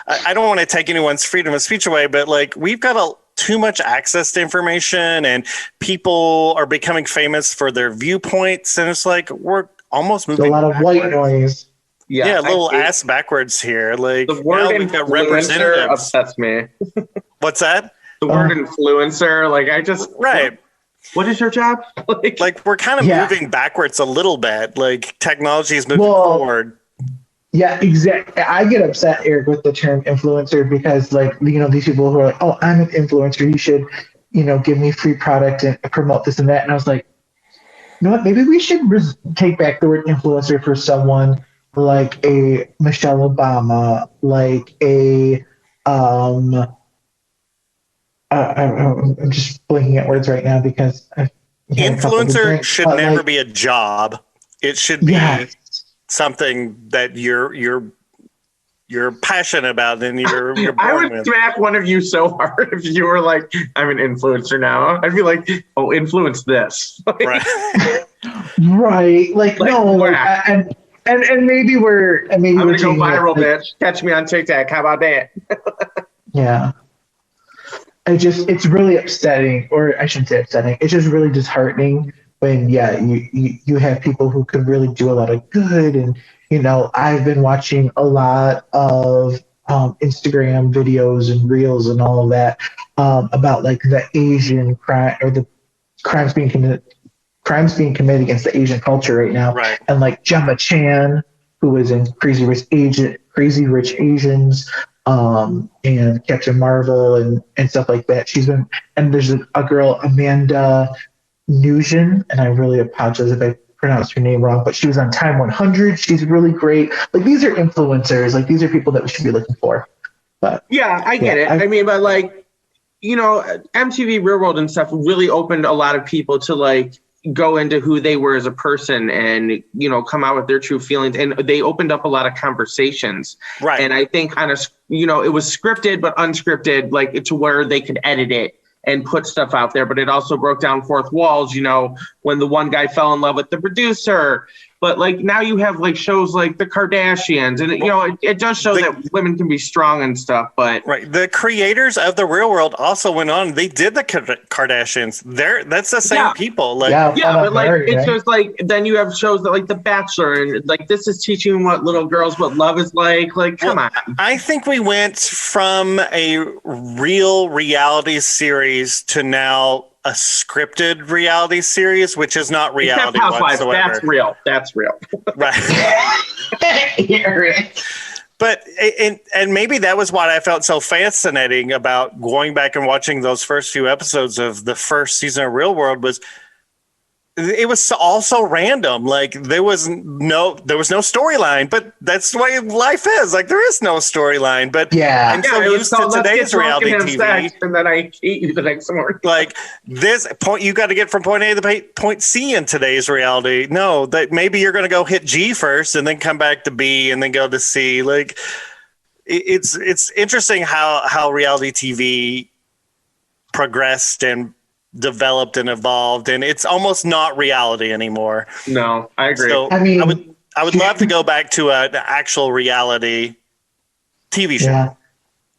I don't want to take anyone's freedom of speech away, but like, we've got too much access to information, and people are becoming famous for their viewpoints. And it's like, we're almost moving a lot of backwards. white noise. Yeah, a little ass backwards here. Like, the word now we've got influencer representatives. upsets me. What's that? The word influencer, like I just What is your job? like we're kind of moving backwards a little bit. Like, technology is moving forward. Yeah, exactly. I get upset, Eric, with the term influencer, because, like, you know, these people who are like, "Oh, I'm an influencer. You should, you know, give me free product and promote this and that." And I was like, you know what? Maybe we should take back the word influencer for someone like a Michelle Obama, like a I'm just blinking at words right now because influencer should never be a job. It should be something that you're passionate about and you're born I would with. smack one of you so hard if you were like, "I'm an influencer now." I'd be like, "Oh, influence this." Right. Right. Like no, like, and maybe we're I'm gonna go viral, bitch. Catch me on TikTok. How about that? Yeah. It's really upsetting, or I shouldn't say upsetting. It's just really disheartening when, you have people who could really do a lot of good. And, you know, I've been watching a lot of Instagram videos and reels and all of that about like the Asian crime, or the crimes being committed against the Asian culture right now. Right. And like Gemma Chan, who was in Crazy Rich Asians, and Captain Marvel and stuff like that. And there's a girl, Amanda Nugent, and I really apologize if I pronounced her name wrong, but she was on Time 100. She's really great. Like, these are influencers. Like, these are people that we should be looking for. But yeah, I get it. I mean, but like, you know, MTV Real World and stuff really opened a lot of people to like go into who they were as a person and, you know, come out with their true feelings. And they opened up a lot of conversations. Right. And I think kind of, you know, it was scripted, but unscripted, like to where they could edit it and put stuff out there, but it also broke down fourth walls, when the one guy fell in love with the producer. But like now you have like shows like the Kardashians, and it does show that women can be strong and stuff. But right, the creators of the Real World also went on. They did the Kardashians. That's the same people. Like but like it's just like then you have shows that like The Bachelor, and like this is teaching what little girls what love is like. Like come on. I think we went from a real reality series to now a scripted reality series, which is not reality whatsoever. That's real. Right. But and maybe that was what I felt so fascinating about going back and watching those first few episodes of the first season of Real World was it was also random. Like there was no storyline, but that's the way life is. Like there is no storyline, but I'm so used to today's reality TV. And then I hate you the next morning. Like this point, you got to get from point A to point C in today's reality. No, that maybe you're going to go hit G first and then come back to B and then go to C. Like it's interesting how reality TV progressed and developed and evolved, and it's almost not reality anymore. No, I agree. So I would love to go back to an actual reality TV show. Yeah.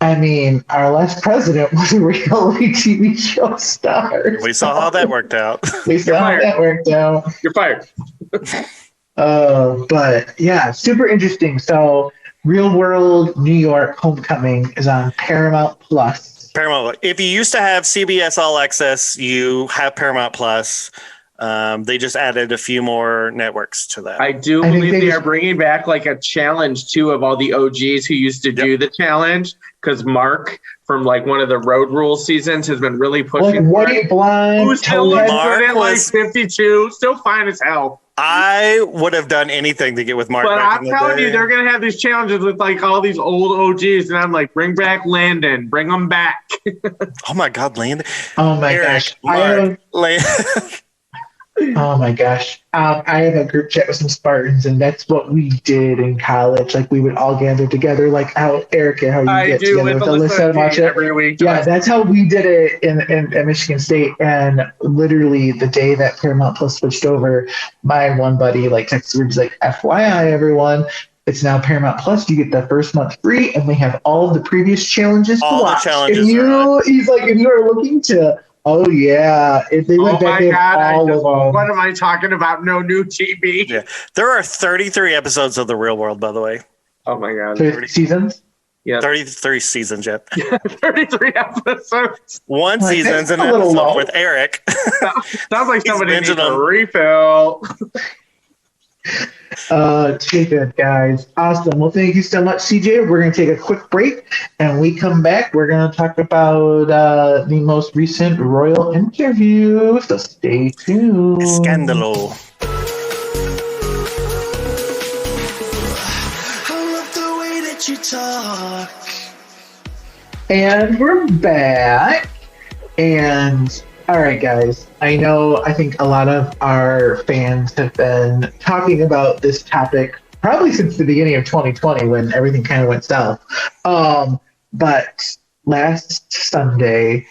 I mean, our last president was a reality TV show star. We saw how that worked out. You're fired. But yeah, super interesting. So Real World New York Homecoming is on Paramount Plus. Paramount. If you used to have CBS All Access, you have Paramount Plus. They just added a few more networks to that. I believe they are bringing back like a challenge too of all the OGs who used to do the challenge, because Mark from like one of the Road Rules seasons has been really pushing. Like White Blind, who's still looks good at like 52, still fine as hell. I would have done anything to get with Mark. But I'm telling you, they're going to have these challenges with like all these old OGs. And I'm like, bring back Landon. Bring them back. Oh, my God, Landon. Oh, my gosh. Oh, my gosh. I have a group chat with some Spartans, and that's what we did in college. Like, we would all gather together, like how Erica, how you get together with Alyssa and watch it. Every week. Yeah, that's how we did it in Michigan State. And literally the day that Paramount Plus switched over, my one buddy like texted me, he's like, FYI, everyone, it's now Paramount Plus. You get the first month free, and they have all of the previous challenges to watch. The challenges. He's like, if you are looking to. Oh yeah! If they went back, all of them. What am I talking about? No new TV. Yeah, there are 33 episodes of The Real World, by the way. Oh my God! 30 seasons. Yeah, 33 seasons yet. 33 episodes. One season's an episode with Eric. Sounds like somebody needs a refill. Too good, guys. Awesome. Well, thank you so much, CJ. We're going to take a quick break, and we come back. We're going to talk about the most recent royal interview. So stay tuned. Scandalo. I love the way that you talk. And we're back. And all right, guys. I think a lot of our fans have been talking about this topic probably since the beginning of 2020 when everything kind of went south. But last Sunday,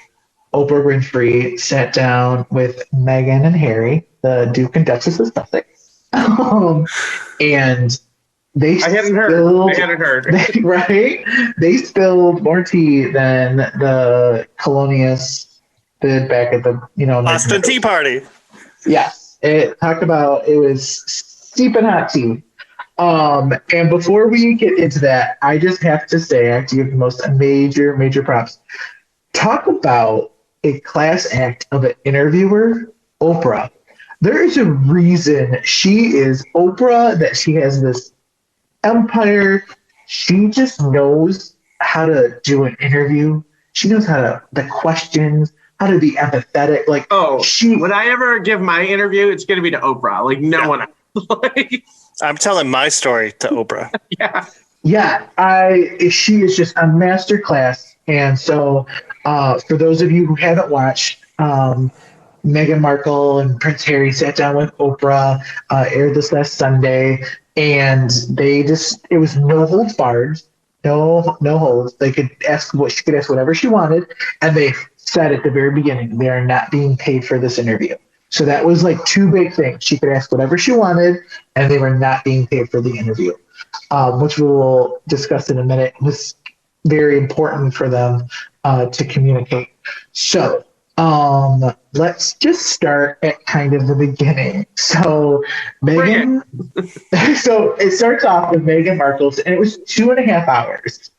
Oprah Winfrey sat down with Meghan and Harry, the Duke and Duchess of Sussex. And they I hadn't heard. Right? They spilled more tea than the Colonius did back at the Boston Tea Party. Yes, it was steeping hot tea. And before we get into that, I just have to say, I have to give the most major props. Talk about a class act of an interviewer, Oprah. There is a reason she is Oprah, that she has this empire. She just knows how to do an interview. She knows the questions, how to be empathetic. Like, when I ever give my interview, it's going to be to Oprah. Like, no one else. I'm telling my story to Oprah. Yeah. She is just a master class. And so, for those of you who haven't watched, Meghan Markle and Prince Harry sat down with Oprah, aired this last Sunday, and it was no holds barred. no holds. They could ask she could ask whatever she wanted, and they said at the very beginning they are not being paid for this interview. So that was like two big things. She could ask whatever she wanted, and they were not being paid for the interview, which we will discuss in a minute. It was very important for them to communicate. So let's just start at kind of the beginning. So Meghan, so it starts off with Meghan Markle, and it was 2.5 hours.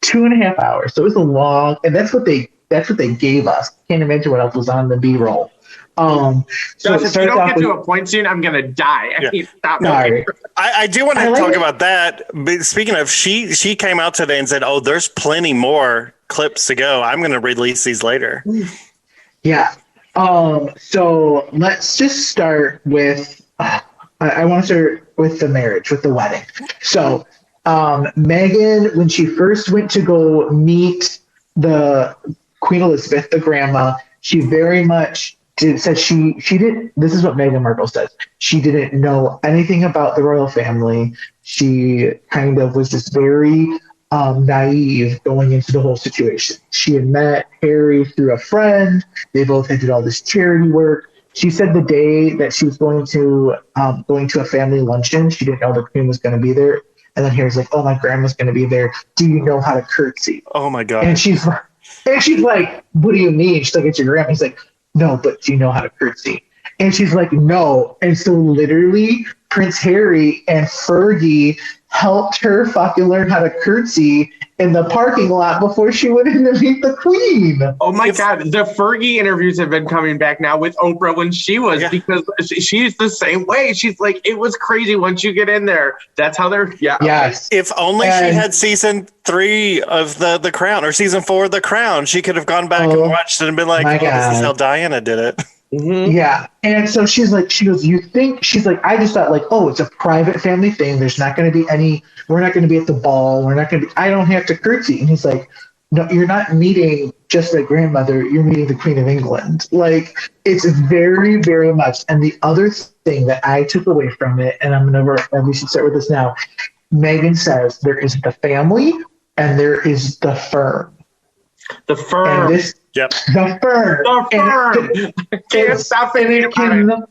2.5 hours. So it was a long, and that's what they gave us. Can't imagine what else was on the B-roll. So Josh, if you don't get to a point soon, I'm gonna die. I need to stop. Sorry. I do want to talk about that. But speaking of, she came out today and said, "Oh, there's plenty more clips to go. I'm going to release these later." Yeah. So let's just start with. I want to start with the marriage, with the wedding. So Meghan, when she first went to go meet the Queen Elizabeth, the grandma, she very much said she didn't. This is what Meghan Markle says. She didn't know anything about the royal family. She kind of was just very naive going into the whole situation. She had met Harry through a friend. They both had did all this charity work. She said the day that she was going to a family luncheon, she didn't know the Queen was going to be there. And then Harry's like, "Oh, my grandma's going to be there. Do you know how to curtsy?" Oh my God. And she's like, "What do you mean?" She's like, "It's your grandma." He's like, "No, but do you know how to curtsy?" And she's like, "No." And so literally Prince Harry and Fergie helped her fucking learn how to curtsy in the parking lot before she went in to meet the Queen. Oh my God. The Fergie interviews have been coming back now with Oprah when she was, because she's the same way. She's like, it was crazy once you get in there. That's how they're, Yes. If only she had season 3 of the Crown or season 4 of the Crown, she could have gone back and watched it and been like, this is how Diana did it. Mm-hmm. Yeah. And so she goes, "You think," she's like, "I just thought like, oh, it's a private family thing. There's not going to be we're not going to be at the ball. I don't have to curtsy." And he's like, "No, you're not meeting just my grandmother. You're meeting the Queen of England." Like, it's very, very much. And the other thing that I took away from it, and we should start with this now. Meghan says there is the family and there is the firm. The firm. And this, Yep. The firm. The firm. Can't stop thinking about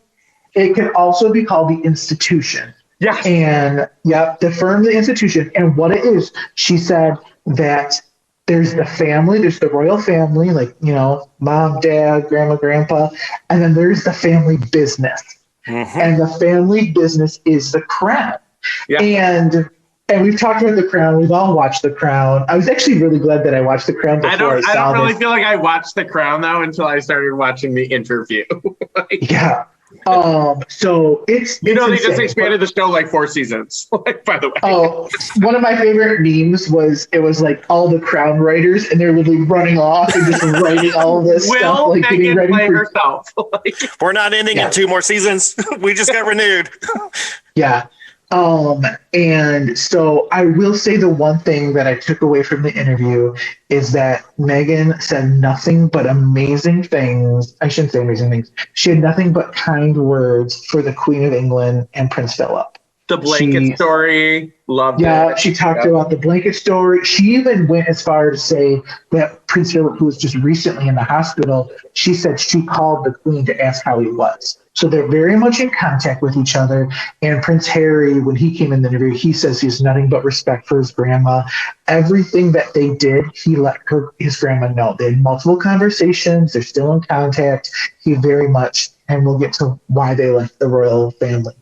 it. It can also be called the institution. Yes. And the firm, the institution. And what it is, she said that there's the family, there's the royal family, like, mom, dad, grandma, grandpa, and then there's the family business. Mm-hmm. And the family business is the crown. Yeah. And we've talked about The Crown. We've all watched The Crown. I was actually really glad that I watched The Crown before I saw don't really feel like I watched The Crown, though, until I started watching the interview. Yeah. So it's they just expanded the show like 4 seasons, by the way. Oh, one of my favorite memes was like all the Crown writers, and they're literally running off and just writing all of this stuff. Like getting ready for herself. We're not ending in 2 more seasons. We just got renewed. Yeah. And so I will say the one thing that I took away from the interview is that Meghan said nothing but amazing things. I shouldn't say amazing things. She had nothing but kind words for the Queen of England and Prince Philip. The blanket story. Loved it. Yeah, she talked about the blanket story. She even went as far to say that Prince Philip, who was just recently in the hospital, she said she called the Queen to ask how he was. So they're very much in contact with each other. And Prince Harry, when he came in the interview, he says he has nothing but respect for his grandma. Everything that they did, he let his grandma know. They had multiple conversations. They're still in contact. He very much, and we'll get to why they left the royal family.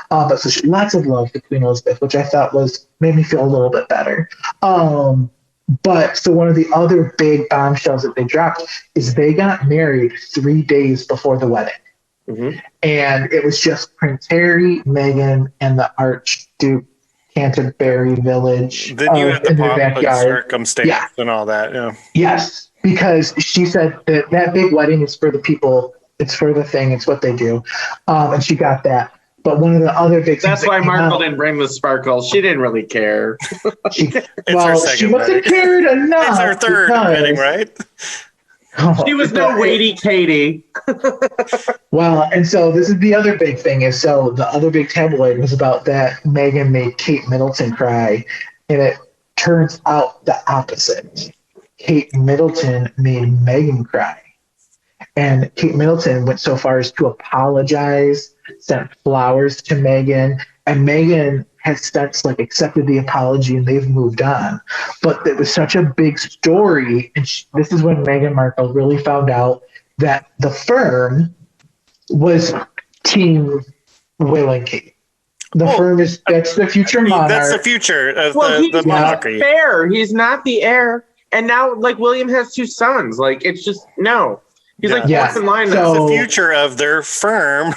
But so lots of love to Queen Elizabeth, which I thought made me feel a little bit better. But so one of the other big bombshells that they dropped is they got married 3 days before the wedding. Mm-hmm. And it was just Prince Harry, Meghan, and the Archduke Canterbury Village. Then you have the pomp and circumstance and all that. Yeah. Yes, because she said that big wedding is for the people. It's for the thing. It's what they do. And she got that. But one of the other big That's why Markle didn't bring the sparkles. She didn't really care. She must have cared enough. It's her third wedding, right? She was no weighty Katie. Well, and so this is the other big thing the other big tabloid was about that Meghan made Kate Middleton cry. And Turns out the opposite. Kate Middleton made Meghan cry. And Kate Middleton went so far as to apologize, sent flowers to Meghan, and Meghan has since accepted the apology and they've moved on. But it was such a big story, and this is when Meghan Markle really found out that the firm was Team Will and Kate. The firm that's the future monarch. That's the future of the monarchy. Fair. He's not the heir. And now, William has 2 sons. It's just, no. He's fourth in line. That's the future of their firm.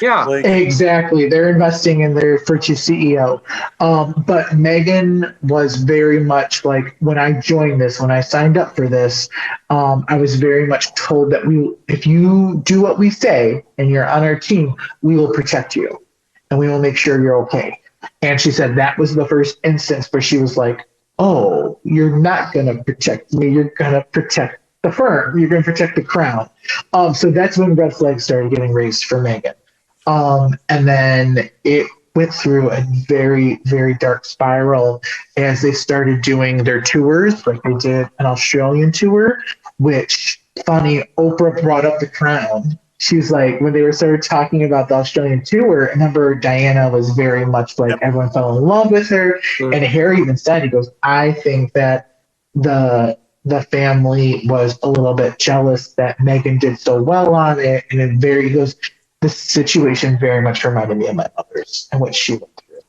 Yeah. Exactly. They're investing in their future CEO. But Meghan was very much when I joined this, when I signed up for this, I was very much told that if you do what we say and you're on our team, we will protect you and we will make sure you're okay. And she said that was the first instance where she was like, oh, you're not going to protect me. You're going to protect the firm. You're going to protect the crown. So that's when red flags started getting raised for Meghan. And then it went through a very, very dark spiral as they started doing their tours. They did an Australian tour, which, funny, Oprah brought up the crown. She was when they started talking about the Australian tour, I remember Diana was very much everyone fell in love with her. Mm-hmm. And Harry even said, he goes, I think that the family was a little bit jealous that Meghan did so well on it. And he goes, this situation very much reminded me of my mother's and what she went through.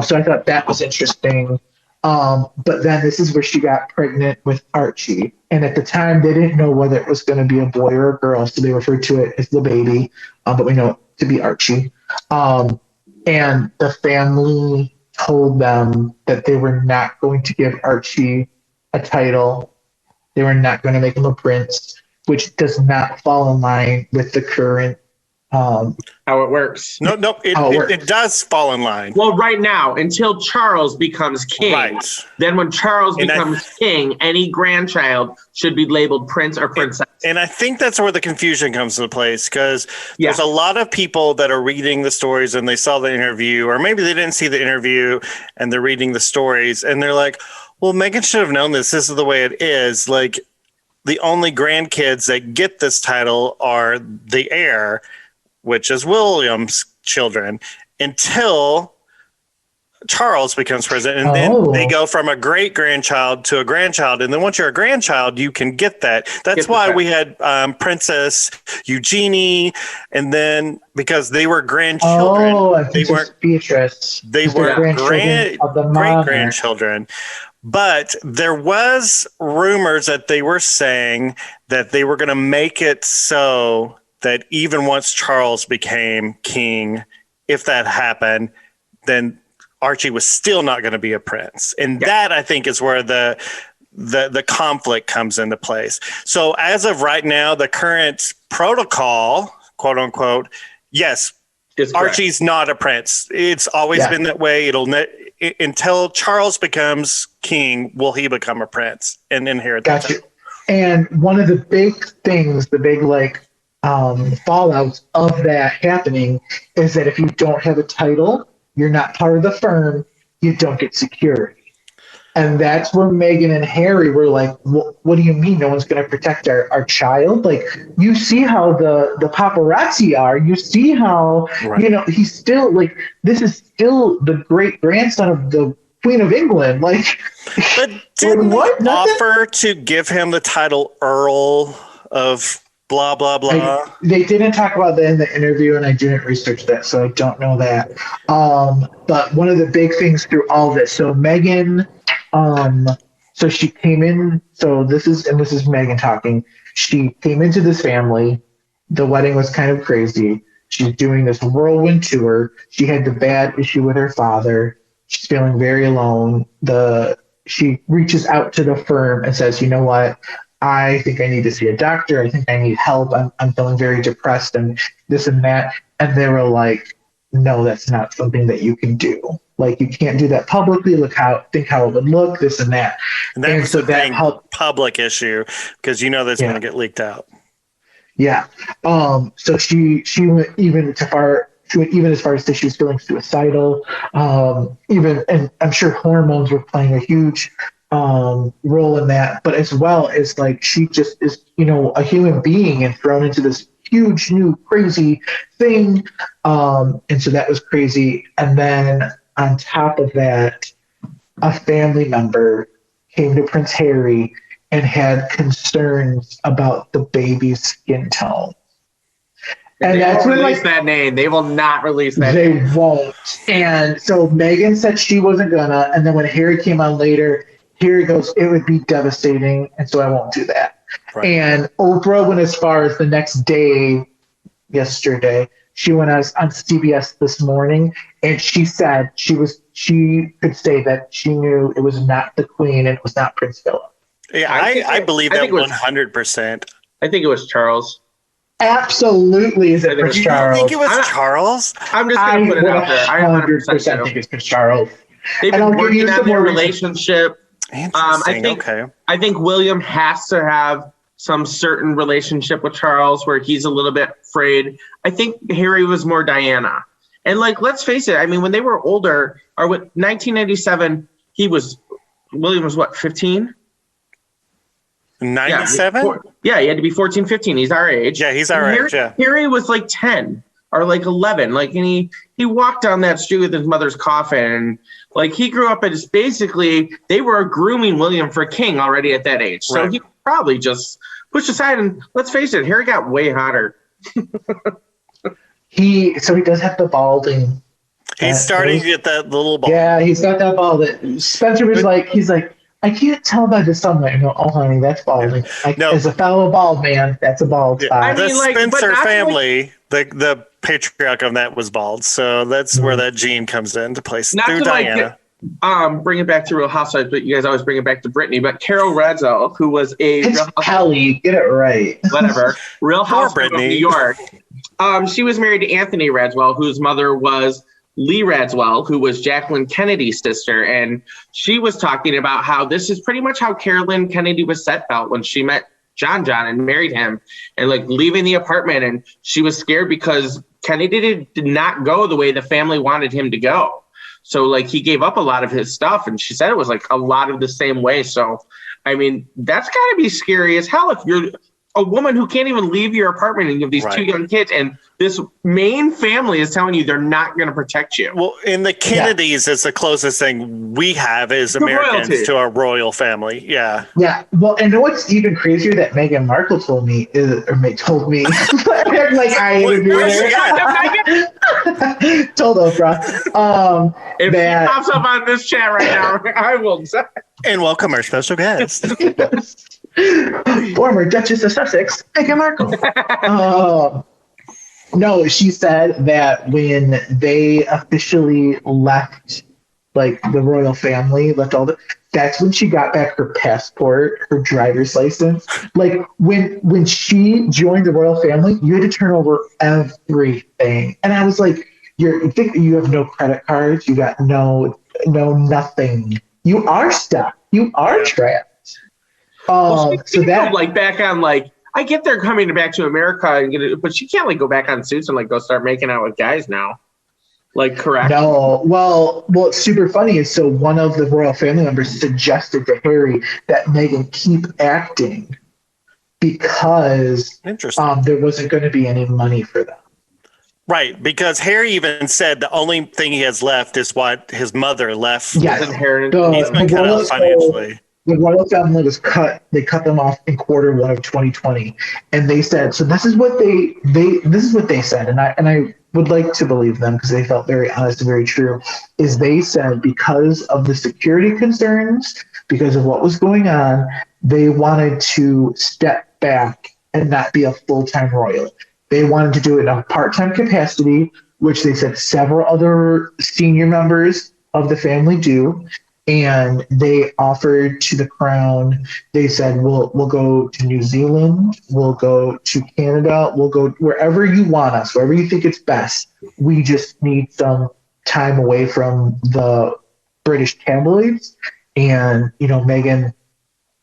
So I thought that was interesting. But then this is where she got pregnant with Archie. And at the time, they didn't know whether it was going to be a boy or a girl. So they referred to it as the baby, but we know it to be Archie. And the family told them that they were not going to give Archie a title. They were not going to make him a prince, which does not fall in line with the current how it works. No, it does fall in line. Well, right now, until Charles becomes king. Right. Then when Charles becomes king, any grandchild should be labeled prince or princess. And I think that's where the confusion comes into place, because there's a lot of people that are reading the stories and they saw the interview, or maybe they didn't see the interview and they're reading the stories and they're like, well, Meghan should have known this. This is the way it is. The only grandkids that get this title are the heir, which is William's children, until Charles becomes president. And then they go from a great-grandchild to a grandchild. And then once you're a grandchild, you can get that. That's why we had Princess Eugenie. And then because they were grandchildren, they weren't Beatrice. They were great-grandchildren. But there was rumors that they were saying that they were going to make it so that even once Charles became king, if that happened, then Archie was still not going to be a prince. And that, I think, is where the conflict comes into place. So as of right now, the current protocol, quote unquote, yes, Archie's not a prince. It's always been that way. Until Charles becomes king, will he become a prince and inherit that title. And one of the big things, fallouts of that happening is that if you don't have a title, you're not part of the firm, you don't get security. And that's where Meghan and Harry were like, what do you mean no one's going to protect our child? You see how the paparazzi are. You see how, he's still this is still the great grandson of the Queen of England. But didn't they offer to give him the title Earl of blah, blah, blah? They didn't talk about that in the interview, and I didn't research that, so I don't know that. But one of the big things through all this, so Meghan, so she came in, this is Meghan talking. She came into this family. The wedding was kind of crazy. She's doing this whirlwind tour. She had the bad issue with her father. She's feeling very alone. She reaches out to the firm and says, you know what? I think I need to see a doctor. I think I need help. I'm feeling very depressed and this and that. And they were like, no, that's not something that you can do. You can't do that publicly. Think how it would look, this and that. And so that helped. Public issue, because that's going to get leaked out. Yeah. So she went even she went even as far as to she was feeling suicidal. And I'm sure hormones were playing a huge role in that, but as well as like she just is, a human being and thrown into this huge new crazy thing. And so that was crazy. And then on top of that, a family member came to Prince Harry and had concerns about the baby's skin tone. And that's when release that name. They will not release that they name. won't. And so Meghan said she wasn't gonna. And then when Harry came on later, Harry goes, it would be devastating. And so I won't do that. Right. And Oprah went as far as the next day, yesterday, she went on CBS this morning, and she said she could say that she knew it was not the Queen and it was not Prince Philip. Yeah, I believe that 100%. I think it was Charles. Absolutely, is it Prince Charles? You think it was Charles? I'm just going to put it out there. I 100% think it's Prince Charles. They've been working on their relationship. Interesting. I think William has to have some certain relationship with Charles where he's a little bit afraid. I think Harry was more Diana. And let's face it, I mean, when they were older, or with 1997, William was what, 15? 97? Yeah, he had to be 14, 15. He's our age. Yeah, he's our age, yeah. Harry was 10 or 11. And he walked down that street with his mother's coffin. And he grew up as basically, they were grooming William for king already at that age. So he probably just pushed aside. And let's face it, Harry got way hotter. He does have the balding. He's starting to get that little bald. Yeah, he's got that bald. Spencer was he's like, I can't tell by the sunlight. I go, oh, honey, that's balding. As a fellow bald man, that's a bald spot. I mean, the Spencer family, the patriarch of that was bald. So that's where that gene comes into place through Diana. Bring it back to Real Housewives, but you guys always bring it back to Brittany. But Carol Radziwill, who was Kelly, get it right. Whatever. Real Housewife of New York. She was married to Anthony Radziwill, whose mother was Lee Radziwill, who was Jacqueline Kennedy's sister. And she was talking about how this is pretty much how Carolyn Kennedy was felt when she met John and married him, and leaving the apartment. And she was scared because Kennedy did not go the way the family wanted him to go. So he gave up a lot of his stuff, and she said it was a lot of the same way. So, I mean, that's got to be scary as hell if you're a woman who can't even leave your apartment and you have these two young kids, and this main family is telling you they're not going to protect you. Well, in the Kennedys, it's the closest thing we have as Americans to our royal family. Yeah. Yeah. Well, and what's even crazier that Meghan Markle told me, I told Oprah. If he pops up on this chat right now, I will. And welcome our special guest. Former Duchess of Sussex, Meghan Markle. No, she said that when they officially left, the royal family, that's when she got back her passport, her driver's license. When she joined the royal family, you had to turn over everything. And I was like, you think you have no credit cards, you got no nothing. You are stuck. You are trapped. So that back on I get they're coming back to America and get it, but she can't go back on Suits and go start making out with guys now. Correct? No. Well, what's super funny is one of the royal family members suggested to Harry that Meghan keep acting because there wasn't going to be any money for them. Right, because Harry even said the only thing he has left is what his mother left. Yes. He's been cut off financially. The royal family was cut. They cut them off in Q1 of 2020, and they said. So this is what they said, and I would like to believe them because they felt very honest and very true. Is they said because of the security concerns, because of what was going on, they wanted to step back and not be a full-time royal. They wanted to do it in a part-time capacity, which they said several other senior members of the family do. And they offered to the crown, they said, we'll go to New Zealand, we'll go to Canada, we'll go wherever you want us, wherever you think it's best. We just need some time away from the British tabloids. And, Meghan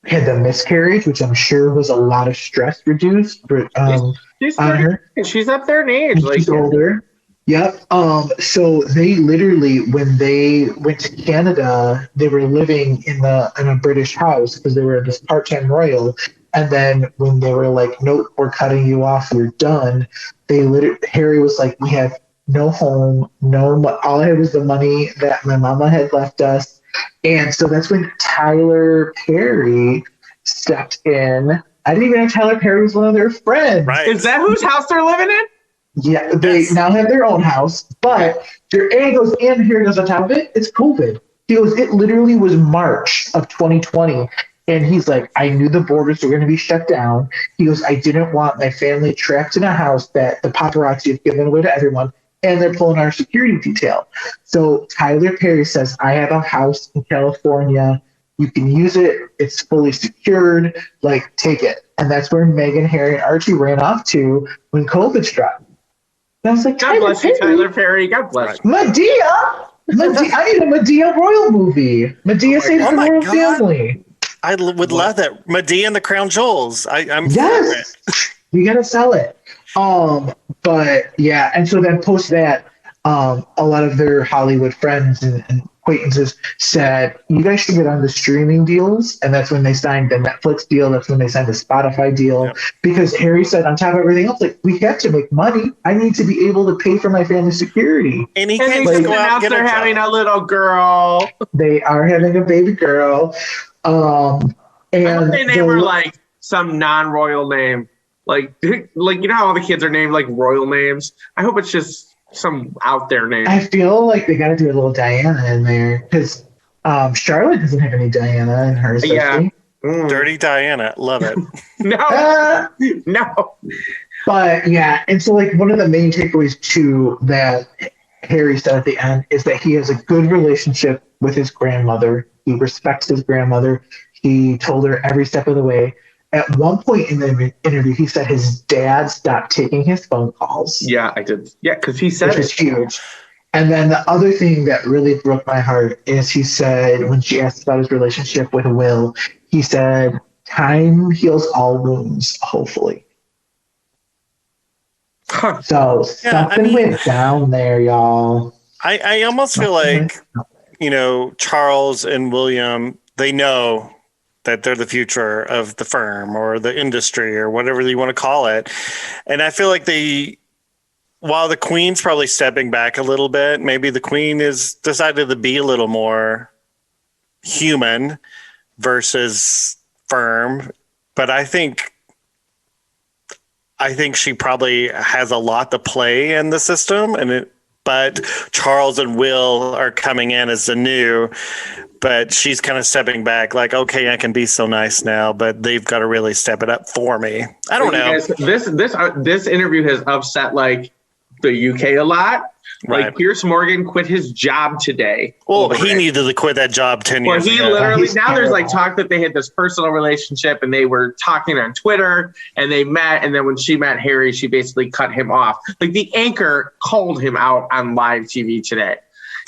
had the miscarriage, which I'm sure was a lot of stress reduced on her. She's up there in age. She's older. Yep. So they literally, when they went to Canada, they were living in a British house because they were this part-time royal. And then when they were like, "Nope, we're cutting you off. You're done," Harry was like, "We have no home, all I had was the money that my mama had left us." And so that's when Tyler Perry stepped in. I didn't even know Tyler Perry was one of their friends. Right. Is that whose house they're living in? Yeah, they now have their own house, but and here goes on top of it, it's COVID. He goes, it literally was March of 2020. And he's like, I knew the borders were going to be shut down. He goes, I didn't want my family trapped in a house that the paparazzi have given away to everyone, and they're pulling our security detail. So Tyler Perry says, I have a house in California. You can use it. It's fully secured. Like, take it. And that's where Meghan, Harry, and Archie ran off to when COVID struck. And I was like, God bless you, Tyler Perry. God bless you. Medea. I need a Medea royal movie. Medea saves the royal family. I would love that. Medea and the Crown Jewels. I'm Yes. You gotta sell it. But yeah, and so then post that, a lot of their Hollywood friends and acquaintances said, you guys should get on the streaming deals. And that's when they signed the Netflix deal. That's when they signed the Spotify deal. Yep. Because Harry said, on top of everything else, like, we have to make money. I need to be able to pay for my family's security. And he can't just go out and get they're having a little girl. They are having a baby girl. And I hope they name her like some non-royal name. Like you know how all the kids are named like royal names? I hope it's just some out there name. I feel like they got to do a little Diana in there because Charlotte doesn't have any Diana in hers. Yeah. Dirty Diana. Love it. No. No. But yeah, and so like one of the main takeaways too that Harry said at the end is that he has a good relationship with his grandmother. He respects his grandmother. He told her every step of the way. At one point in the interview, he said his dad stopped taking his phone calls. Yeah, I did. Yeah, because he said which is huge. And then the other thing that really broke my heart is he said, when she asked about his relationship with Will, he said, time heals all wounds, hopefully. Huh. So something went down there, y'all. I almost feel like, Charles and William, they know that they're the future of the firm or the industry or whatever you want to call it. And I feel like while the Queen's probably stepping back a little bit, maybe the Queen is decided to be a little more human versus firm. But I think she probably has a lot to play in the system, but Charles and Will are coming in as the new, but she's kind of stepping back like, okay, I can be so nice now, but they've got to really step it up for me. I don't know. This interview has upset like the UK a lot. Right. Like Piers Morgan quit his job today. Well, he needed to quit that job 10 years ago. Literally, now there's like talk that they had this personal relationship and they were talking on Twitter and they met. And then when she met Harry, she basically cut him off. Like the anchor called him out on live TV today.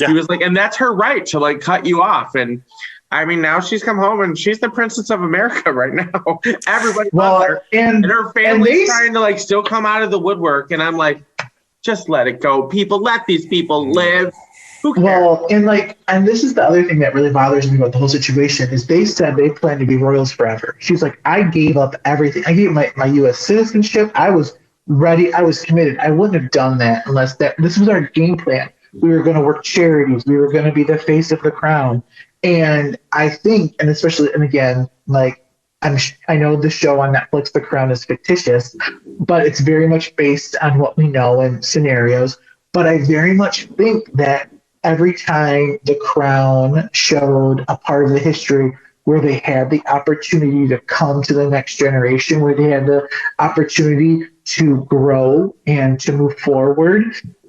Yeah. He was like, and that's her right to like cut you off. And I mean, now she's come home and she's the princess of America right now. Everybody loves her. And her family's trying to like still come out of the woodwork. And I'm like, just let it go. People, let these people live. Who cares? Well, and this is the other thing that really bothers me about the whole situation is they said they plan to be royals forever. She's like, I gave up everything. I gave my U.S. citizenship. I was ready. I was committed. I wouldn't have done that unless this was our game plan. We were going to work charities. We were going to be the face of the crown. And I think, and especially, and again, like, I know the show on Netflix, The Crown, is fictitious, but it's very much based on what we know and scenarios. But I very much think that every time The Crown showed a part of the history where they had the opportunity to come to the next generation, where they had the opportunity to grow and to move forward,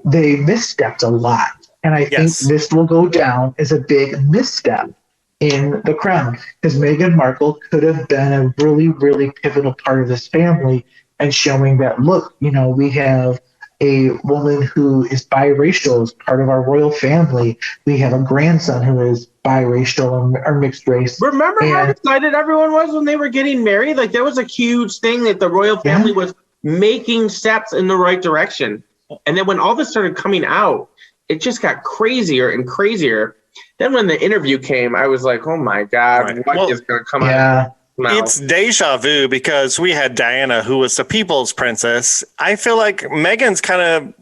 they misstepped a lot. And I think this will go down as a big misstep in The Crown, because Meghan Markle could have been a really, really pivotal part of this family and showing that, look, we have a woman who is biracial as part of our royal family. We have a grandson who is biracial or mixed race. Remember how excited everyone was when they were getting married? Like, that was a huge thing that the royal family was making steps in the right direction. And then when all this started coming out, it just got crazier and crazier. Then when the interview came, I was like, oh my God, what is going to come out? It's deja vu because we had Diana, who was the people's princess. I feel like Meghan's kind of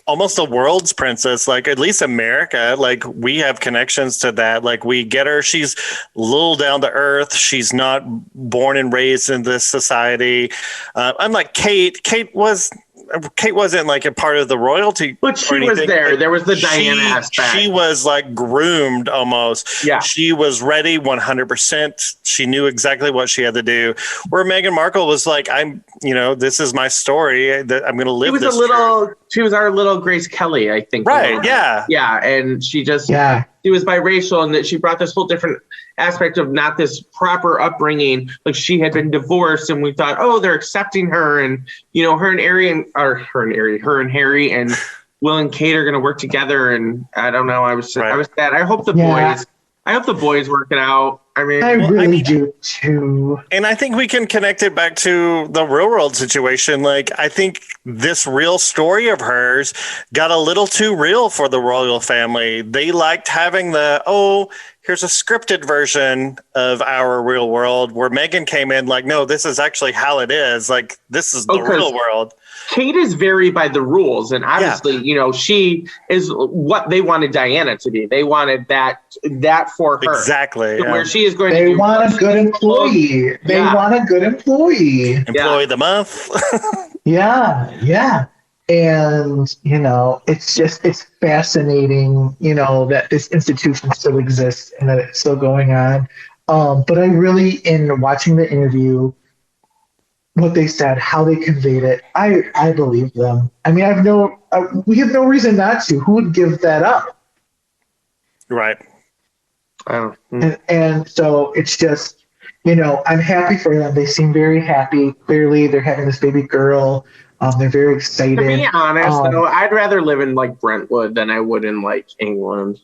almost the world's princess, like at least America. Like we have connections to that. Like we get her. She's a little down to earth. She's not born and raised in this society. Unlike Kate. Kate wasn't like a part of the royalty, but she was there. There was the Diana aspect. She was like groomed almost. Yeah, she was ready 100%. She knew exactly what she had to do. Where Meghan Markle was like, this is my story. That I'm going to live. She was our little Grace Kelly, I think. Right? Yeah. Yeah, and she just she was biracial, and that she brought this whole different aspect of not this proper upbringing. Like she had been divorced, and we thought, oh, they're accepting her, and her and Harry and Will and Kate are going to work together. And I don't know. I was sad. I hope the boys work it out. I really do too. And I think we can connect it back to the real world situation. Like I think this real story of hers got a little too real for the royal family. They liked having here's a scripted version of our real world, where Meghan came in like, no, this is actually how it is. Like this is the real world. Kate is very by the rules, and obviously, she is what they wanted Diana to be. They wanted that for her. Exactly. Where she is going to want a good employee. They want a good employee. Employee of the month. Yeah. And, it's fascinating, that this institution still exists and that it's still going on. But I really, in watching the interview, what they said, how they conveyed it, I believe them. I mean, we have no reason not to. Who would give that up? Right. And so it's just, I'm happy for them. They seem very happy. Clearly, they're having this baby girl. They're very excited. To be honest, though, I'd rather live in like Brentwood than I would in like England.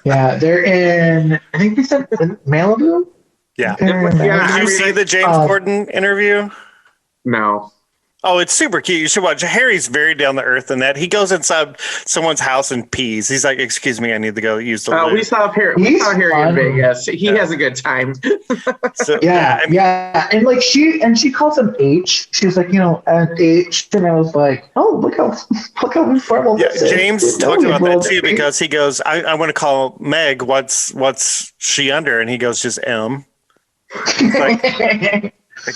Yeah, they're in, I think they said Malibu. Yeah. Did you see the James Corden interview? No. Oh, it's super cute. You should watch. Harry's very down to earth in that. He goes inside someone's house and pees. He's like, "Excuse me, I need to go use the loo." We saw Harry in Vegas. He has a good time. So, yeah. And like she calls him H. She's like, H. And I was like, oh, look how informal this is. James talked about that too, because he goes, I want to call Meg. What's she under? And he goes, just M. Like,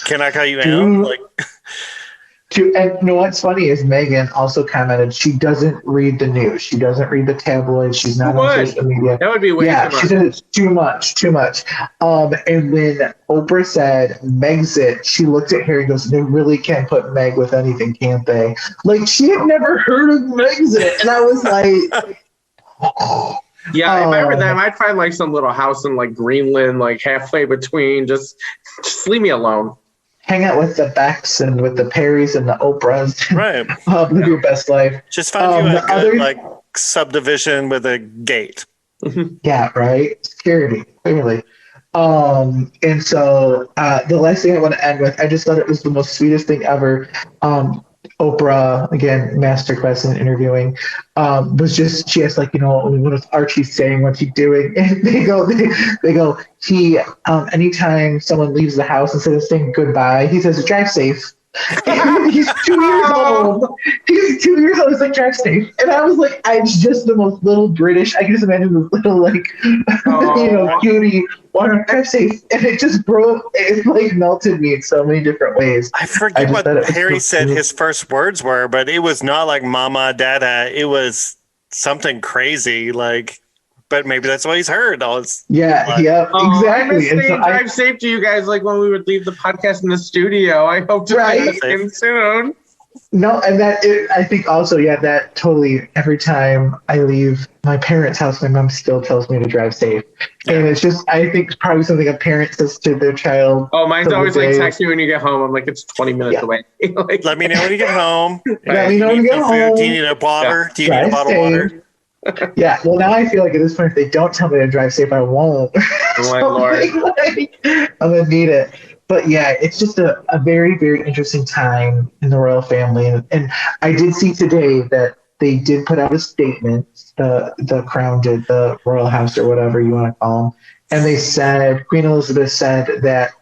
can I call you M? Like. And what's funny is Meghan also commented she doesn't read the news. She doesn't read the tabloids. She's not on social media. That would be way too much. She said it's too much. And when Oprah said Meg's it, she looked at Harry and goes, they really can't put Meg with anything, can't they? Like she had never heard of Meg's it. And I was like, yeah, if I were them, I'd find like some little house in like Greenland, like halfway between. Just leave me alone. Hang out with the Becks and with the Perrys and the Oprahs. Right. Live your best life. Just find you a good subdivision with a gate. Yeah, right. Security, clearly. And so the last thing I want to end with, I just thought it was the most sweetest thing ever. Oprah, again, masterclass in interviewing, was just, she asked, like, what is Archie saying? What's he doing? And they go, he, anytime someone leaves the house, instead of saying goodbye, he says, drive safe. He's 2 years old. He's 2 years old. He's like, drive safe. And I was like, it's just the most little British. I can just imagine this little, like, cutie, drive safe. And it just broke. It like melted me in so many different ways. I forget what Harry said his first words were, but it was not like mama, dada. It was something crazy, like. But maybe that's what he's heard. Exactly. I'm saying drive safe to you guys, like when we would leave the podcast in the studio. I hope to see him soon. No, and I think also, that totally, every time I leave my parents' house, my mom still tells me to drive safe. Yeah. And it's just, I think it's probably something a parent says to their child. Oh, mine's always like, text me when you get home. I'm like, it's 20 minutes away. Like, let me know when you get home. Let me know when you get home. Do you need a water? Do you need a bottle of water? Yeah, well, now I feel like at this point, if they don't tell me to drive safe, I won't. Oh, my Lord. I'm going to need it. but yeah, it's just a very, very interesting time in the royal family. And I did see today that they did put out a statement, the Crown did, the royal house or whatever you want to call them. And they said, Queen Elizabeth said that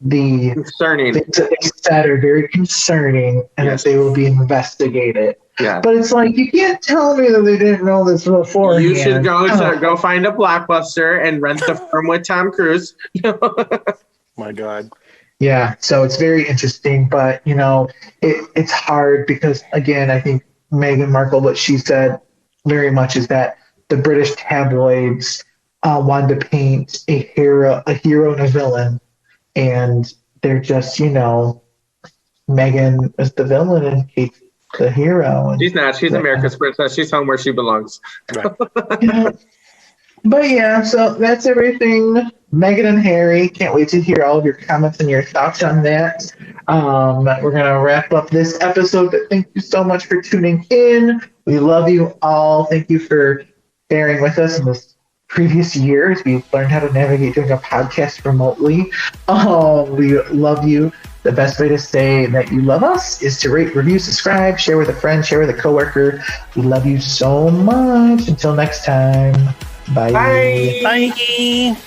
the Concerning. things that they said are very concerning and Yes. that they will be investigated. Yeah. But it's like, you can't tell me that they didn't know this before. You should go find a Blockbuster and rent The Firm with Tom Cruise. My God. Yeah, so it's very interesting, but it's hard because, again, I think Meghan Markle, what she said very much is that the British tabloids wanted to paint a hero and a villain, and they're just, Meghan is the villain and Kate's the hero. And She's not. She's America's princess. She's home where she belongs. Right. yeah. But yeah, so that's everything. Meghan and Harry, can't wait to hear all of your comments and your thoughts on that. We're going to wrap up this episode, but thank you so much for tuning in. We love you all. Thank you for bearing with us in this previous year as we've learned how to navigate doing a podcast remotely. We love you. The best way to say that you love us is to rate, review, subscribe, share with a friend, share with a coworker. We love you so much. Until next time. Bye. Bye. Bye.